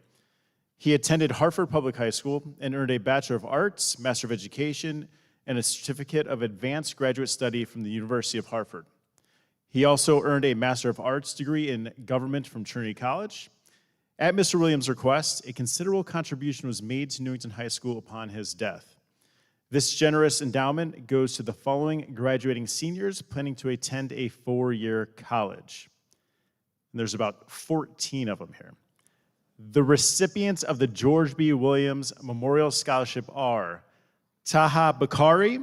He attended Hartford Public High School and earned a Bachelor of Arts, Master of Education, and a Certificate of Advanced Graduate Study from the University of Hartford. He also earned a Master of Arts degree in Government from Trinity College. At Mr. Williams' request, a considerable contribution was made to Newington High School upon his death. This generous endowment goes to the following graduating seniors planning to attend a 4-year college. And there's about 14 of them here. The recipients of the George B. Williams Memorial Scholarship are Taha Bakari,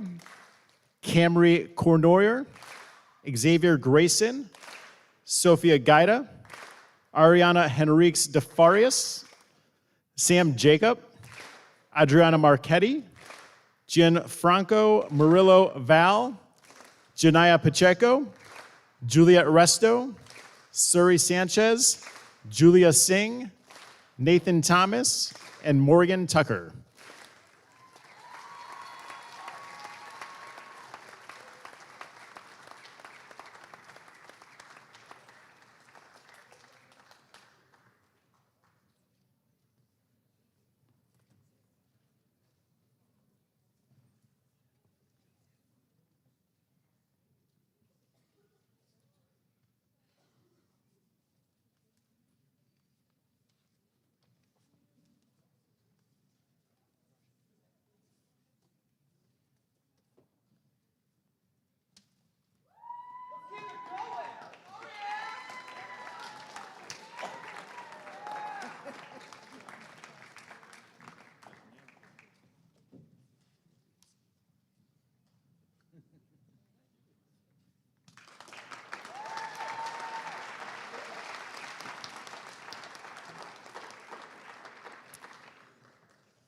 Camry Cornoyer, Xavier Grayson, Sophia Gaida, Ariana Henriques de Farias, Sam Jacob, Adriana Marchetti, Gianfranco Murillo Val, Janaya Pacheco, Juliet Resto, Suri Sanchez, Julia Singh, Nathan Thomas, and Morgan Tucker.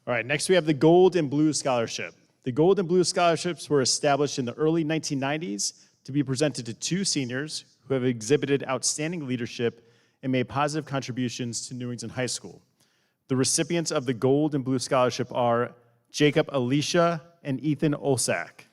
All right, next we have the Gold and Blue Scholarship. The Gold and Blue Scholarships were established in the early 1990s to be presented to 2 seniors who who have exhibited outstanding leadership and made positive contributions to Newington High School. The recipients of the Gold and Blue Scholarship are Jacob Alicia and Ethan Olsak.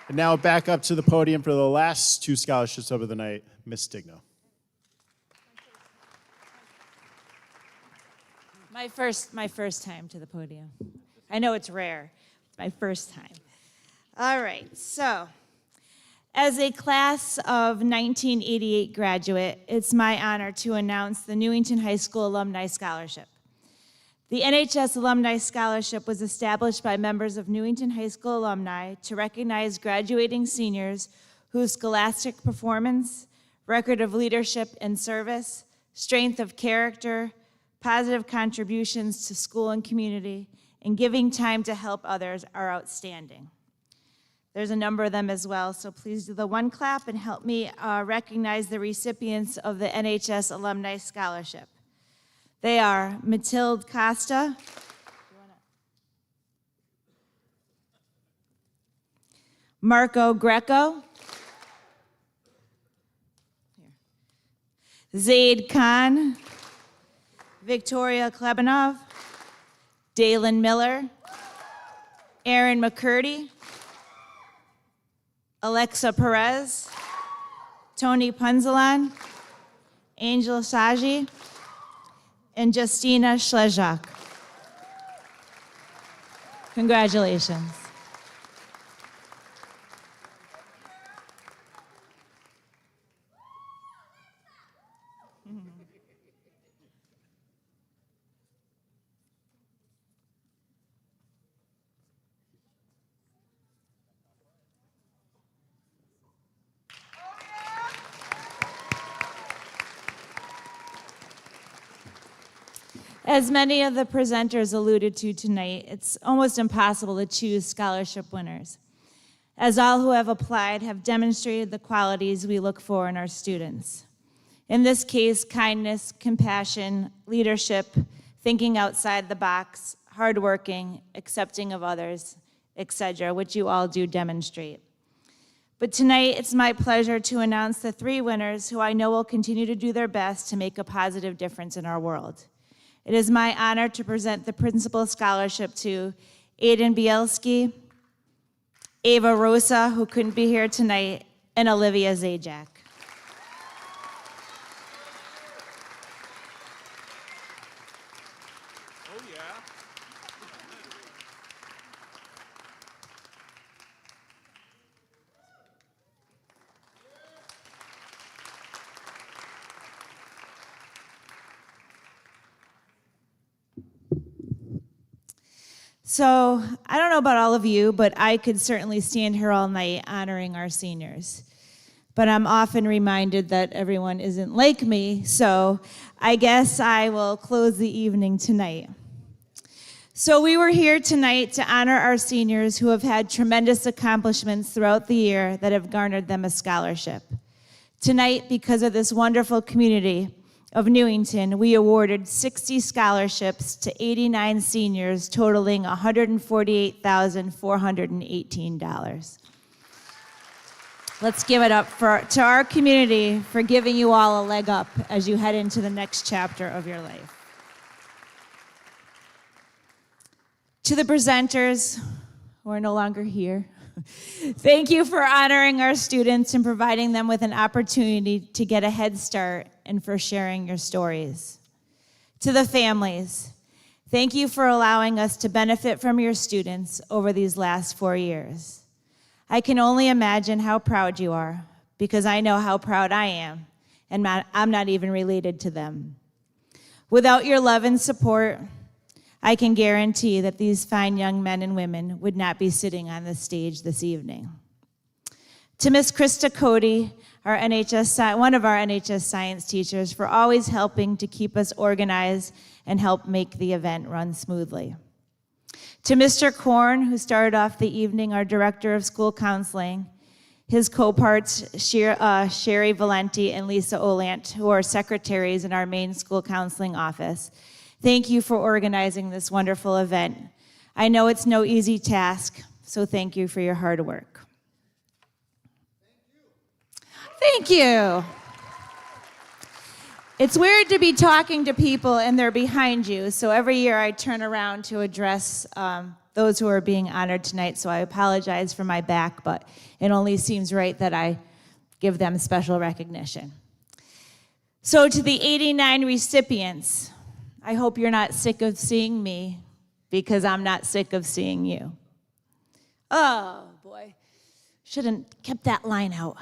And now back up to the podium for the last two scholarships of the night, Miss Stigno. My first time to the podium. I know it's rare. My first time. All right, so as a class of 1988 graduate, it's my honor to announce the Newington High School Alumni Scholarship. The NHS Alumni Scholarship was established by members of Newington High School alumni to recognize graduating seniors whose scholastic performance, record of leadership and service, strength of character, positive contributions to school and community, and giving time to help others are outstanding. There's a number of them as well, so please do the one clap and help me recognize the recipients of the NHS Alumni Scholarship. They are Matilde Costa, Marco Greco, Zaid Khan, Victoria Klebanov, Dalen Miller, Aaron McCurdy, Alexa Perez, Tony Punzalan, Angel Saji, and Justina Schlezak. Congratulations. As many of the presenters alluded to tonight, it's almost impossible to choose scholarship winners, as all who have applied have demonstrated the qualities we look for in our students. In this case, kindness, compassion, leadership, thinking outside the box, hardworking, accepting of others, etc., which you all do demonstrate. But tonight, it's my pleasure to announce the three winners who I know will continue to do their best to make a positive difference in our world. It is my honor to present the Principal Scholarship to Aiden Bielski, Ava Rosa, who couldn't be here tonight, and Olivia Zajac. So I don't know about all of you, but I could certainly stand here all night honoring our seniors. But I'm often reminded that everyone isn't like me, so I guess I will close the evening tonight. So we were here tonight to honor our seniors who have had tremendous accomplishments throughout the year that have garnered them a scholarship. Tonight, because of this wonderful community of Newington, we awarded 60 scholarships to 89 seniors, totaling $148,418. Let's give it up to our community for giving you all a leg up as you head into the next chapter of your life. To the presenters who are no longer here, thank you for honoring our students and providing them with an opportunity to get a head start and for sharing your stories. To the families, thank you for allowing us to benefit from your students over these last 4 years. I can only imagine how proud you are, because I know how proud I am, and I'm not even related to them. Without your love and support, I can guarantee that these fine young men and women would not be sitting on this stage this evening. To Miss Krista Cody, one of our NHS science teachers, for always helping to keep us organized and help make the event run smoothly. To Mr. Korn, who started off the evening, our Director of School Counseling. his co-parts Sherry Valenti and Lisa Olant, who are secretaries in our main school counseling office. Thank you for organizing this wonderful event. I know it's no easy task, so thank you for your hard work. Thank you. It's weird to be talking to people and they're behind you, so every year I turn around to address those who are being honored tonight, so I apologize for my back, but it only seems right that I give them special recognition. So to the 89 recipients, I hope you're not sick of seeing me, because I'm not sick of seeing you. Oh, boy. Shouldn't kept that line out.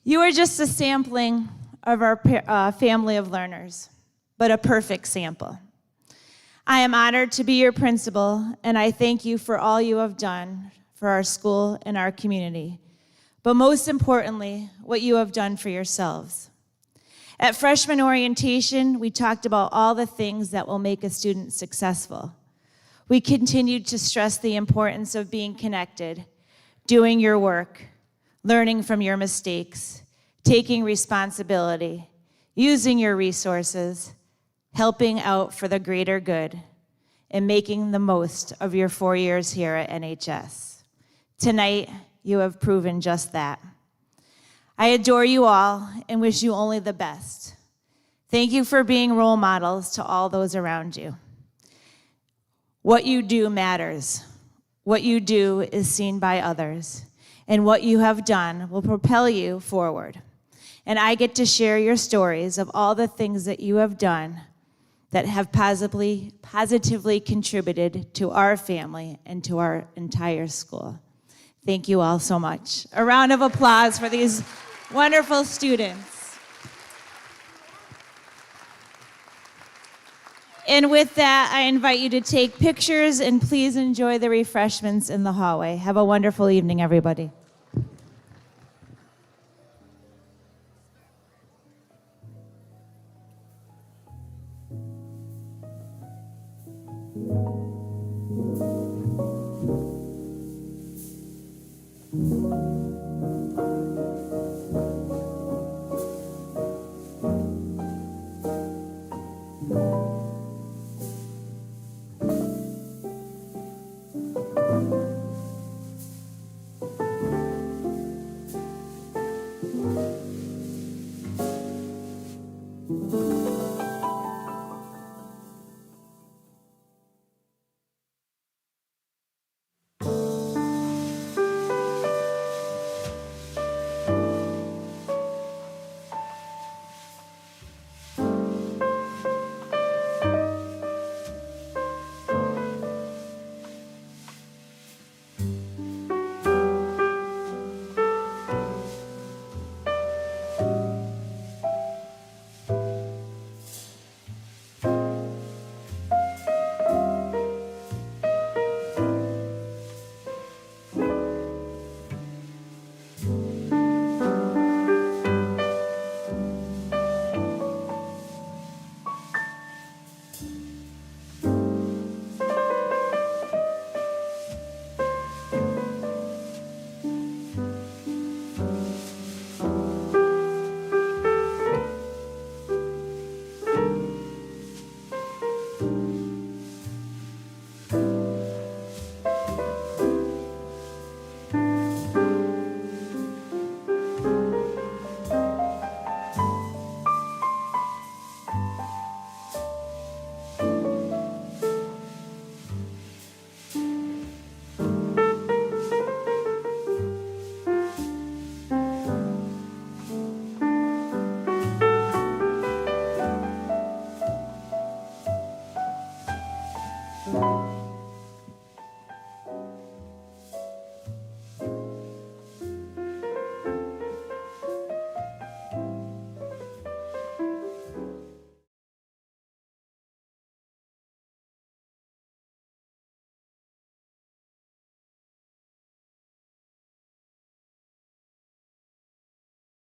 You are just a sampling of our family of learners, but a perfect sample. I am honored to be your principal, and I thank you for all you have done for our school and our community, but most importantly, what you have done for yourselves. At freshman orientation, we talked about all the things that will make a student successful. We continued to stress the importance of being connected, doing your work, learning from your mistakes, taking responsibility, using your resources, helping out for the greater good, and making the most of your 4 years here at NHS. Tonight, you have proven just that. I adore you all and wish you only the best. Thank you for being role models to all those around you. What you do matters. What you do is seen by others, and what you have done will propel you forward. And I get to share your stories of all the things that you have done that have positively contributed to our family and to our entire school. Thank you all so much. A round of applause for these wonderful students. And with that, I invite you to take pictures and please enjoy the refreshments in the hallway. Have a wonderful evening, everybody.